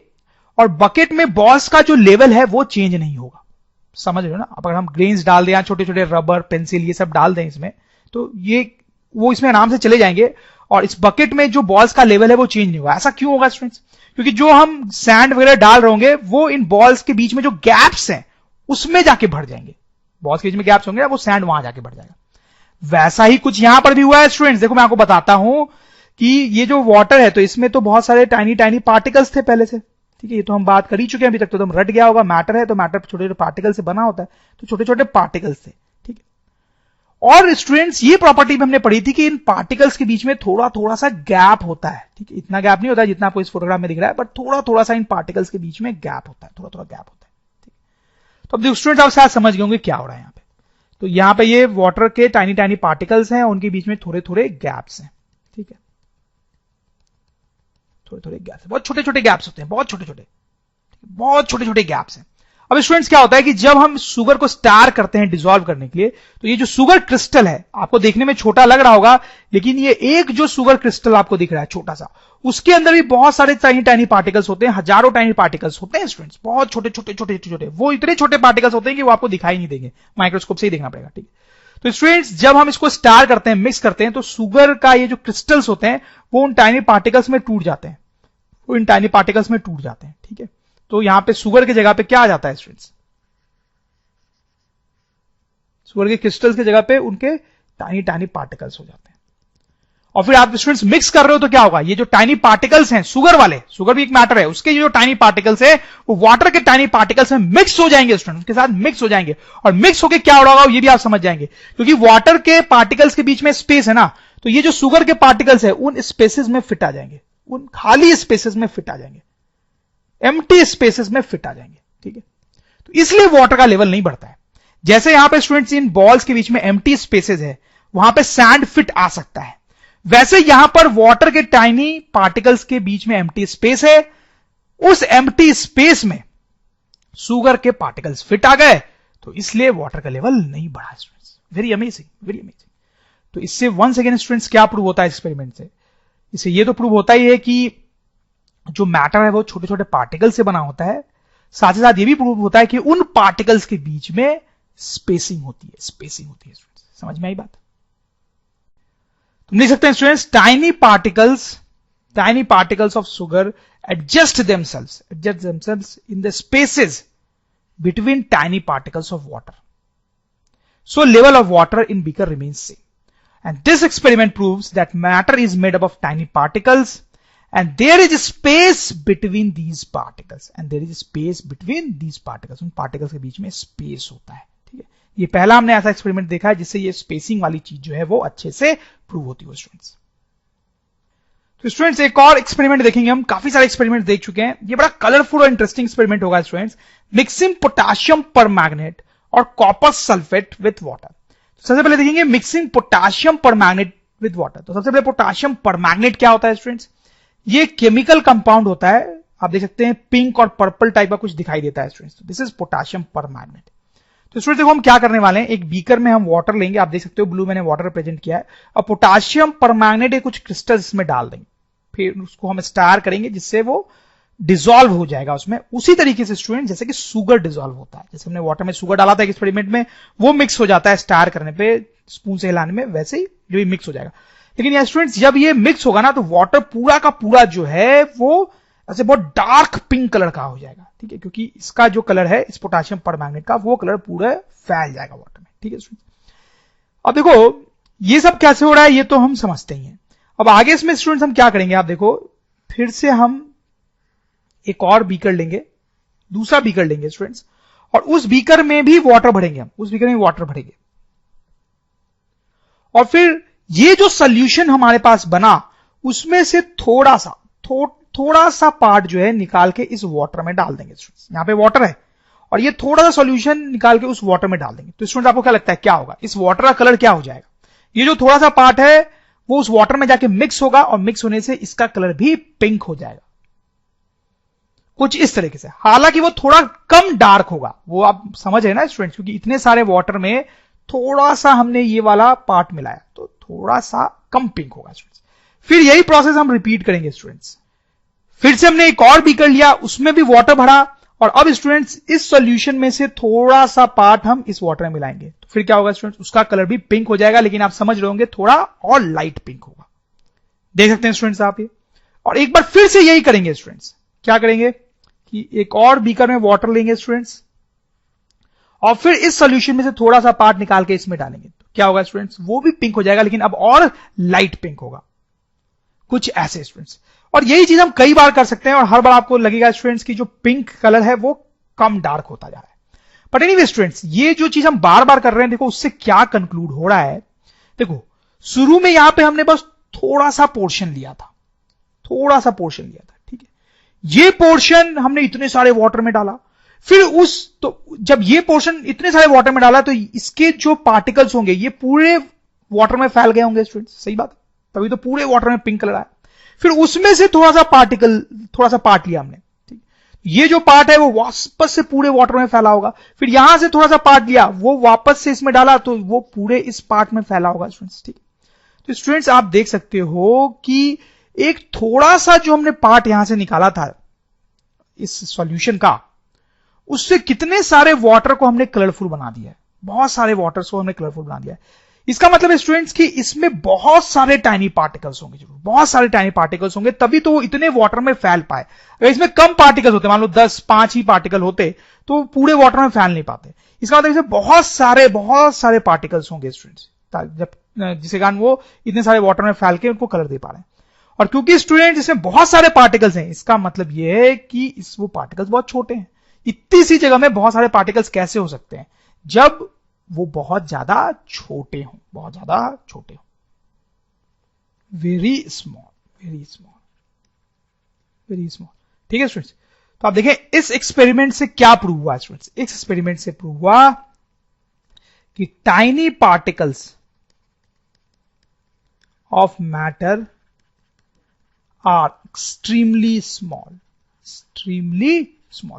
और बकेट में बॉल्स का जो लेवल है वो चेंज नहीं होगा। समझ रहे हो ना? अब अगर हम ग्रेन्स डाल दें या छोटे छोटे रबर, पेंसिल, ये सब डाल दें इसमें, तो ये वो इसमें आराम से चले जाएंगे और इस बकेट में जो बॉल्स का लेवल है वो चेंज नहीं होगा। ऐसा क्यों होगा स्टूडेंट्स? क्योंकि जो हम सैंड वगैरह डाल रहे होंगे वो इन बॉल्स के बीच में जो गैप्स हैं उसमें जाके भर जाएंगे। बॉल्स के बीच में गैप्स होंगे, वो सैंड वहां जाके भर जाएगा। वैसा ही कुछ यहां पर भी हुआ है स्टूडेंट्स। देखो मैं आपको बताता हूं कि ये जो वाटर है, तो इसमें तो बहुत सारे टाइनी टाइनी पार्टिकल्स थे पहले से, ठीक है। ये तो हम बात कर ही चुके हैं अभी तक, तो रट गया होगा। मैटर है तो मैटर छोटे छोटे पार्टिकल से बना होता है, तो छोटे छोटे पार्टिकल्स थे, ठीक है। और स्टूडेंट्स ये प्रॉपर्टी भी हमने पढ़ी थी कि इन पार्टिकल्स के बीच में थोड़ा थोड़ा सा गैप होता है, ठीक है। इतना गैप नहीं होता है जितना आपको इस फोटोग्राफ में दिख रहा है, बट थोड़ा थोड़ा सा इन पार्टिकल्स के बीच में गैप होता है, थोड़ा थोड़ा गैप होता है, ठीक है। तो अब स्टूडेंट्स आप शायद समझ गए होंगे क्या हो रहा है यहाँ पे। तो यहां पे ये वाटर के टाइनी टाइनी पार्टिकल्स हैं, उनके बीच में थोड़े थोड़े गैप्स हैं, ठीक है। थोड़े थोड़े गैप्स, बहुत छोटे छोटे गैप्स होते हैं, बहुत छोटे छोटे, बहुत छोटे छोटे गैप्स हैं। अब स्टूडेंट्स क्या होता है कि जब हम शुगर को स्टार करते हैं डिसॉल्व करने के लिए, तो ये जो शुगर क्रिस्टल है, आपको देखने में छोटा लग रहा होगा, लेकिन ये एक जो शुगर क्रिस्टल आपको दिख रहा है छोटा सा, उसके अंदर भी बहुत सारे टाइनी टाइनी पार्टिकल्स होते हैं, हजारों टाइनी पार्टिकल्स होते हैं स्टूडेंट्स, बहुत छोटे छोटे छोटे छोटे। वो इतने छोटे पार्टिकल्स होते हैं कि वो आपको दिखाई नहीं देंगे, माइक्रोस्कोप से ही देखना पड़ेगा, ठीक है। तो स्टूडेंट्स जब हम इसको स्टार करते हैं, मिक्स करते हैं, तो शुगर का ये जो क्रिस्टल्स होते हैं वो उन टाइनी पार्टिकल्स में टूट जाते हैं, वो इन टाइनी पार्टिकल्स में टूट जाते हैं, ठीक है। तो यहां पे शुगर की जगह पे क्या आ जाता है स्टूडेंट्स? शुगर के क्रिस्टल्स की जगह पे उनके टाइनी टाइनी पार्टिकल्स हो जाते हैं। और फिर आप स्टूडेंट्स मिक्स कर रहे हो तो क्या होगा? ये जो टाइनी पार्टिकल्स हैं शुगर वाले, शुगर भी एक मैटर है, उसके जो टाइनी पार्टिकल्स है वो वाटर के टाइनी पार्टिकल्स में मिक्स हो जाएंगे स्टूडेंट, उसके साथ मिक्स हो जाएंगे। और मिक्स होकर क्या हो रहा होगा ये भी आप समझ जाएंगे, क्योंकि वाटर के पार्टिकल्स के बीच में स्पेस है ना, तो ये जो शुगर के पार्टिकल्स है उन स्पेसेस में फिट आ जाएंगे, उन खाली स्पेसेस में फिट आ जाएंगे, एम्प्टी स्पेसेस में फिट आ जाएंगे, ठीक है। तो इसलिए वाटर का लेवल नहीं बढ़ता है। जैसे यहां पे स्टूडेंट्स इन बॉल्स के बीच में एम्प्टी स्पेसेस है, वहां पे सैंड फिट आ सकता है, वैसे यहां पर वाटर के टाइनी पार्टिकल्स के बीच में एम्प्टी स्पेस है, उस एम्प्टी स्पेस में शुगर के पार्टिकल्स फिट आ गए, तो इसलिए वाटर का लेवल नहीं बढ़ा students. Very amazing, very amazing. तो इससे वंस अगेन स्टूडेंट्स क्या प्रूव होता है एक्सपेरिमेंट से? इससे ये तो प्रूव होता ही है कि जो मैटर है वो छोटे छोटे पार्टिकल से बना होता है, साथ ही साथ ये भी प्रूव होता है कि उन पार्टिकल्स के बीच में स्पेसिंग होती है, स्पेसिंग होती है स्टूडेंट्स। समझ में आई बात? तुम देख सकते हैं students, tiny particles of sugar adjust themselves in the spaces between tiny particles of water, so level of water in beaker remains same. And this experiment proves that matter is made up of tiny particles and there is space between these particles, and there is space between these particles. उन particles के बीच में space होता है, ठीक है। ये पहला हमने ऐसा एक्सपेरिमेंट देखा है जिससे ये स्पेसिंग वाली चीज जो है वो अच्छे से प्रूव होती है स्टूडेंट्स। तो स्टूडेंट्स एक और एक्सपेरिमेंट देखेंगे हम, काफी सारे एक्सपेरिमेंट देख चुके हैं, ये बड़ा कलरफुल और इंटरेस्टिंग एक्सपेरिमेंट होगा स्टूडेंट्स। मिक्सिंग पोटाशियम परमैंगनेट और कॉपर सल्फेट विथ वाटर। सबसे पहले देखेंगे mixing potassium permanganate with water. तो सबसे पहले पोटाशियम परमैंगनेट क्या होता है स्टूडेंट्स? ये केमिकल कंपाउंड होता है, आप देख सकते हैं पिंक और पर्पल टाइप का कुछ दिखाई देता है students. This is potassium permanganate. तो स्टूडेंट्स देखो हम क्या करने वाले हैं, एक बीकर में हम वाटर लेंगे, आप देख सकते हो ब्लू मैंने वाटर रिप्रेजेंट किया है, और पोटाशियम परमैंगनेट के कुछ क्रिस्टल्स इसमें डाल देंगे, फिर उसको हम स्टार करेंगे जिससे वो डिसॉल्व हो जाएगा उसमें, उसी तरीके से स्टूडेंट जैसे कि शुगर डिसॉल्व होता है, जैसे हमने वाटर में शुगर डाला था एक एक्सपेरिमेंट में, वो मिक्स हो जाता है स्टार करने पे, स्पून से हिलाने में, वैसे ही जो भी मिक्स हो जाएगा। लेकिन यार स्टूडेंट्स जब ये मिक्स होगा ना तो वाटर पूरा का पूरा जो है वो ऐसे बहुत डार्क पिंक कलर का हो जाएगा, ठीक है, क्योंकि इसका जो कलर है इस पोटाशियम परमैंगनेट का वो कलर पूरा फैल जाएगा वाटर में, ठीक है स्टूडेंट्स। अब देखो ये सब कैसे हो रहा है ये तो हम समझते ही हैं। अब आगे इसमें स्टूडेंट्स हम क्या करेंगे, आप देखो फिर से हम एक और बीकर लेंगे, दूसरा बीकर लेंगे स्टूडेंट्स, और उस बीकर में भी वाटर भरेंगे, हम उस बीकर में वाटर भरेंगे, और फिर ये जो सोल्यूशन हमारे पास बना उसमें से थोड़ा सा पार्ट जो है निकाल के इस वाटर में डाल देंगे स्टूडेंट्स। यहां पे वाटर है और ये थोड़ा सा सॉल्यूशन निकाल के उस वाटर में डाल देंगे। तो स्टूडेंट आपको क्या लगता है क्या होगा, इस वाटर का कलर क्या हो जाएगा? ये जो थोड़ा सा पार्ट है वो उस वाटर में जाके मिक्स होगा और मिक्स होने से इसका कलर भी पिंक हो जाएगा, कुछ इस तरीके से। हालांकि वो थोड़ा कम डार्क होगा, वो आप समझ रहे ना स्टूडेंट्स, क्योंकि इतने सारे वाटर में थोड़ा सा हमने ये वाला पार्ट मिलाया तो थोड़ा सा कम पिंक होगा स्टूडेंट्स। फिर यही प्रोसेस हम रिपीट करेंगे स्टूडेंट्स। फिर से हमने एक और बीकर लिया, उसमें भी वाटर भरा, और अब स्टूडेंट्स इस सॉल्यूशन में से थोड़ा सा पार्ट हम इस वाटर में मिलाएंगे, तो फिर क्या होगा स्टूडेंट्स, उसका कलर भी पिंक हो जाएगा, लेकिन आप समझ रहे होंगे थोड़ा और लाइट पिंक होगा। देख सकते हैं स्टूडेंट्स आप ये। और एक बार फिर से यही करेंगे स्टूडेंट्स, क्या करेंगे कि एक और बीकर में वाटर लेंगे स्टूडेंट्स, और फिर इस सॉल्यूशन में से थोड़ा सा पार्ट निकाल के इसमें डालेंगे, तो क्या होगा स्टूडेंट्स, वो भी पिंक हो जाएगा, लेकिन अब और लाइट पिंक होगा, कुछ ऐसे स्टूडेंट्स। और यही चीज हम कई बार कर सकते हैं और हर बार आपको लगेगा स्टूडेंट्स की जो पिंक कलर है वो कम डार्क होता जा रहा है। बट एनीवे स्टूडेंट्स, ये जो चीज हम बार बार कर रहे हैं, देखो उससे क्या कंक्लूड हो रहा है। देखो शुरू में यहां पे हमने बस थोड़ा सा पोर्शन लिया था, ठीक है, ये पोर्शन हमने इतने सारे वाटर में डाला, फिर जब ये पोर्शन इतने सारे वाटर में डाला तो इसके जो पार्टिकल्स होंगे ये पूरे वाटर में फैल गए होंगे स्टूडेंट्स, सही बात, तभी तो पूरे वाटर में पिंक कलर आया। फिर उसमें से थोड़ा सा पार्ट लिया हमने, ठीक, ये जो पार्ट है वो वापस से पूरे वाटर में फैला होगा, फिर यहां से थोड़ा सा पार्ट लिया, वो वापस से इसमें डाला तो वो पूरे इस पार्ट में फैला होगा स्टूडेंट्स, ठीक। तो स्टूडेंट्स आप देख सकते हो कि एक थोड़ा सा जो हमने पार्ट यहां से निकाला था इस सॉल्यूशन का, उससे कितने सारे वाटर को हमने कलरफुल बना दिया है, बहुत सारे वाटर को हमने कलरफुल बना दिया है। इसका मतलब है स्टूडेंट्स कि इसमें बहुत सारे टाइनी पार्टिकल्स होंगे, जरूर बहुत सारे टाइनी पार्टिकल्स होंगे, तभी तो वो इतने वाटर में फैल पाए। अगर इसमें कम पार्टिकल्स होते, मान लो 10-5 ही पार्टिकल होते, तो पूरे वाटर में फैल नहीं पाते। इसका मतलब इसमें बहुत सारे पार्टिकल्स होंगे स्टूडेंट्स, जिसके कारण वो इतने सारे वाटर में फैल के उनको कलर दे पा रहे हैं। और क्योंकि स्टूडेंट्स इसमें बहुत सारे पार्टिकल्स हैं, इसका मतलब यह है कि वो पार्टिकल्स बहुत छोटे हैं। इतनी सी जगह में बहुत सारे पार्टिकल्स कैसे हो सकते हैं, जब वो बहुत ज्यादा छोटे हों, वेरी स्मॉल, ठीक है स्टूडेंट्स। तो आप देखें इस एक्सपेरिमेंट से क्या प्रूव हुआ स्टूडेंट्स, इस एक्सपेरिमेंट से प्रूव हुआ कि tiny particles of matter are extremely small,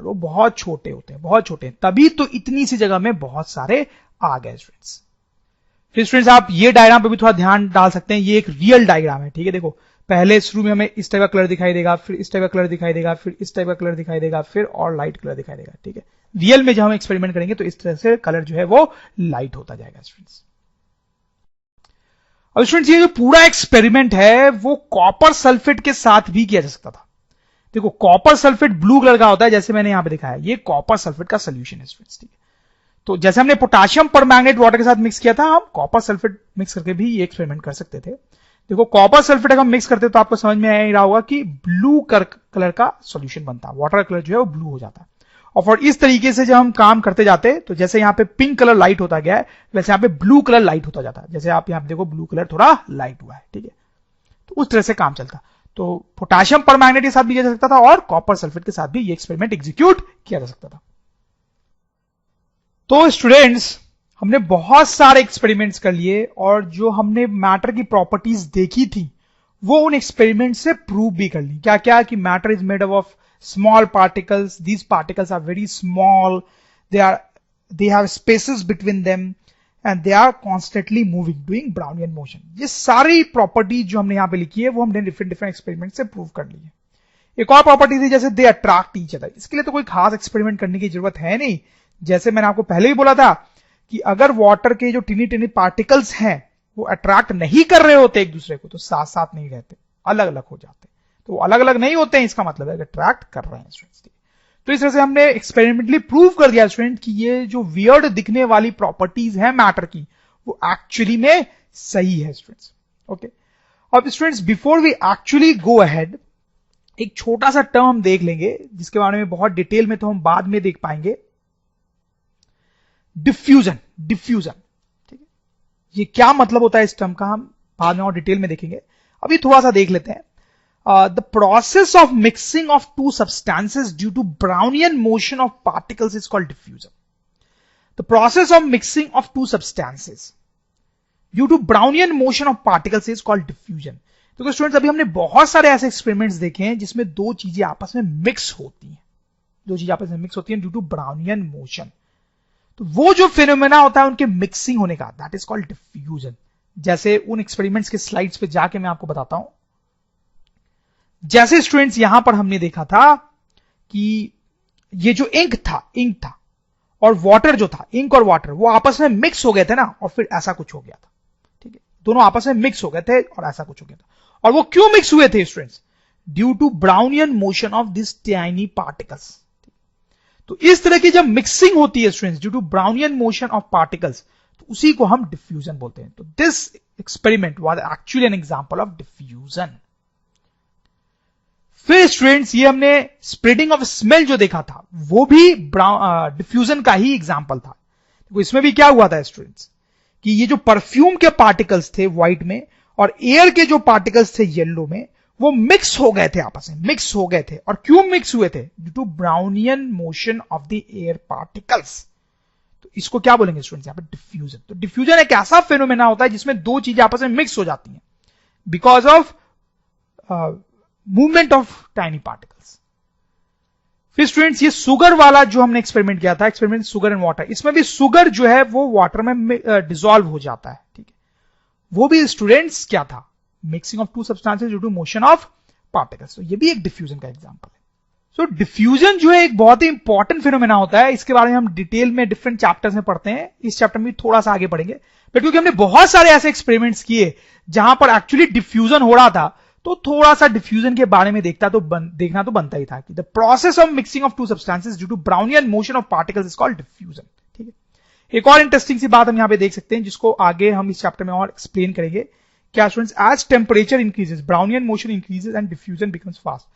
वो बहुत छोटे होते हैं, तभी तो इतनी सी जगह में बहुत सारे आ गए स्टूडेंट्स। फिर स्टूडेंट्स आप ये डायग्राम पे भी थोड़ा ध्यान डाल सकते हैं, ये एक रियल डायग्राम है, ठीक है। देखो पहले शुरू में हमें इस टाइप का कलर दिखाई देगा, फिर इस टाइप का कलर दिखाई देगा, फिर इस टाइप का कलर दिखाई देगा, फिर और लाइट कलर दिखाई देगा, ठीक है। रियल में जब हम एक्सपेरिमेंट करेंगे तो इस तरह से कलर जो है वो लाइट होता जाएगा स्टूडेंट्स। अब स्टूडेंट्स ये जो पूरा एक्सपेरिमेंट है वो कॉपर सल्फेट के साथ भी किया जा सकता था। देखो कॉपर सल्फेट ब्लू कलर का होता है, जैसे मैंने यहां पे दिखाया, ये कॉपर सल्फेट का सोल्यूशन है स्टूडेंट्स, ठीक है। तो जैसे हमने पोटेशियम परमैंगनेट वाटर के साथ मिक्स किया था, हम कॉपर सल्फेट मिक्स करके भी ये एक्सपेरिमेंट कर सकते थे। देखो कॉपर सल्फेट अगर हम मिक्स करते तो आपको समझ में आ ही रहा होगा कि ब्लू कलर का सॉल्यूशन बनता है, वाटर कलर जो है वो ब्लू हो जाता है। और फिर इस तरीके से जब हम काम करते जाते तो जैसे यहां पे पिंक कलर लाइट होता गया है, वैसे यहां पे ब्लू कलर लाइट होता जाता है। जैसे आप यहां पे देखो ब्लू कलर थोड़ा लाइट हुआ है, ठीक है। तो उस तरह से काम चलता। तो पोटेशियम परमैंगनेट के साथ भी किया जा सकता था और कॉपर सल्फेट के साथ भी ये एक्सपेरिमेंट एग्जीक्यूट किया जा सकता था। तो स्टूडेंट्स हमने बहुत सारे एक्सपेरिमेंट्स कर लिए और जो हमने मैटर की प्रॉपर्टीज देखी थी वो उन एक्सपेरिमेंट से प्रूव भी कर ली। क्या क्या कि matter is made up of small particles, these particles are very small, they have spaces between them and they are constantly moving, doing Brownian motion। ये सारी प्रॉपर्टी जो हमने यहां पे लिखी है वो हमने डिफरेंट एक्सपेरिमेंट से प्रूव कर ली है। एक और प्रॉपर्टी थी जैसे दे अट्रैक्ट ईच अदर। इसके लिए तो कोई खास एक्सपेरिमेंट करने की जरूरत है नहीं। जैसे मैंने आपको पहले ही बोला था कि अगर वाटर के जो टिनी टिनी पार्टिकल्स हैं वो अट्रैक्ट नहीं कर रहे होते एक दूसरे को तो साथ साथ नहीं रहते, अलग अलग हो जाते। तो वो अलग अलग नहीं होते हैं, इसका मतलब है अट्रैक्ट कर रहे हैं स्टूडेंट्स। तो इस तरह से हमने एक्सपेरिमेंटली प्रूव कर दिया स्टूडेंट कि ये जो वियर्ड दिखने वाली प्रॉपर्टीज है मैटर की वो एक्चुअली में सही है स्टूडेंट्स। ओके, अब students before we actually go ahead एक छोटा सा टर्म हम देख लेंगे जिसके बारे में बहुत डिटेल में तो हम बाद में देख पाएंगे, डिफ्यूजन। डिफ्यूजन, ठीक है, ये क्या मतलब होता है इस टर्म का हम बाद में और डिटेल में देखेंगे। अभी थोड़ा सा देख लेते हैं। The process of mixing of two substances due to Brownian motion of particles is called diffusion. The process of mixing of two substances due to Brownian motion of particles is called diffusion. तो students, अभी हमने बहुत सारे ऐसे experiments देखे हैं जिसमें दो चीजें आपस में मिक्स होती हैं, दो चीजें आपस में मिक्स होती हैं ड्यू टू ब्राउनियन मोशन। तो वो जो फिनोमेना होता है उनके मिक्सिंग होने का, दैट इज कॉल्ड डिफ्यूजन। जैसे उन एक्सपेरिमेंट्स के स्लाइड्स पे जाके मैं आपको बताता हूं। जैसे स्टूडेंट्स यहां पर हमने देखा था कि ये जो इंक था और वाटर जो था, इंक और वाटर वो आपस में मिक्स हो गए थे ना, और फिर ऐसा कुछ हो गया था, ठीक है, दोनों आपस में मिक्स हो गए थे और ऐसा कुछ हो गया था। और वो क्यों मिक्स हुए थे students? Due to Brownian motion of this tiny particles. तो इस तरह की जब मिक्सिंग होती है students due to Brownian motion of particles, तो उसी को हम डिफ्यूजन बोलते हैं। तो this experiment was actually an example of diffusion. फिर स्टूडेंट्स, ये हमने स्प्रेडिंग ऑफ स्मेल जो देखा था वो भी डिफ्यूजन का ही एग्जांपल था। तो इसमें भी क्या हुआ था स्टूडेंट्स कि ये जो परफ्यूम के पार्टिकल्स थे व्हाइट में और एयर के जो पार्टिकल्स थे येलो में, वो मिक्स हो गए थे, आपस में मिक्स हो गए थे। और क्यों मिक्स हुए थे? Due to Brownian motion of the air particles. तो इसको क्या बोलेंगे स्टूडेंट्स? यहां पे डिफ्यूजन। तो डिफ्यूजन एक ऐसा फेनोमेना होता है जिसमें दो चीजें आपस में मिक्स हो जाती हैं because of movement of tiny particles. फिर स्टूडेंट्स, ये शुगर वाला जो हमने एक्सपेरिमेंट किया था, एक्सपेरिमेंट शुगर एंड वाटर, इसमें भी शुगर जो है वो वाटर में डिसॉल्व हो जाता है, ठीक है। वो भी स्टूडेंट्स क्या था? Mixing of two substances due to motion of particles. तो ये भी एक डिफ्यूजन का एग्जांपल है। सो डिफ्यूजन जो है एक बहुत ही इंपॉर्टेंट फिनोमेना होता है। इसके बारे में हम डिटेल में डिफरेंट चैप्टर्स में पढ़ते हैं, इस चैप्टर में थोड़ा सा आगे पढ़ेंगे। बट क्योंकि हमने बहुत सारे ऐसे एक्सपेरिमेंट्स किए जहां पर एक्चुअली डिफ्यूजन हो रहा था, तो थोड़ा सा डिफ्यूजन के बारे में देखना तो बनता ही था कि the process of mixing of two substances due to Brownian motion of particles is called diffusion, ठीक है। एक और इंटरेस्टिंग सी बात हम यहां पे देख सकते हैं जिसको आगे हम इस चैप्टर में और एक्सप्लेन करेंगे। क्या students? As temperature increases Brownian motion increases and diffusion becomes fast.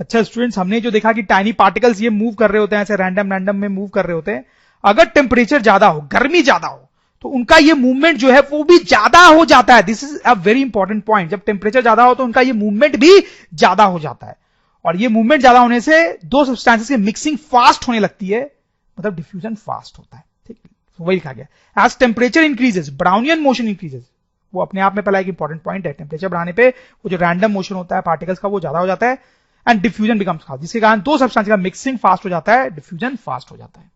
अच्छा स्टूडेंट्स, हमने जो देखा कि टाइनी पार्टिकल्स ये मूव कर रहे होते हैं, ऐसे रैंडम में मूव कर रहे होते हैं। अगर टेम्परेचर ज्यादा हो, गर्मी ज्यादा हो, तो उनका ये मूवमेंट जो है वो भी ज्यादा हो जाता है। This is a very important point. जब टेम्परेचर ज्यादा हो तो उनका ये मूवमेंट भी ज्यादा हो जाता है, और ये मूवमेंट ज्यादा होने से दो सब्सटेंसेस की मिक्सिंग फास्ट होने लगती है, मतलब डिफ्यूजन फास्ट होता है, ठीक है। तो वही लिखा गया, as temperature increases Brownian motion increases. वो अपने आप में पहला एक इंपॉर्टेंट पॉइंट है। टेम्परेचर बढ़ाने पे वो जो रैंडम मोशन होता है पार्टिकल्स का वो ज्यादा हो जाता है, एंड डिफ्यूजन बिकम्स फास्ट, जिसके कारण दो सब्सटेंस का मिक्सिंग फास्ट हो जाता है, डिफ्यूजन फास्ट हो जाता है।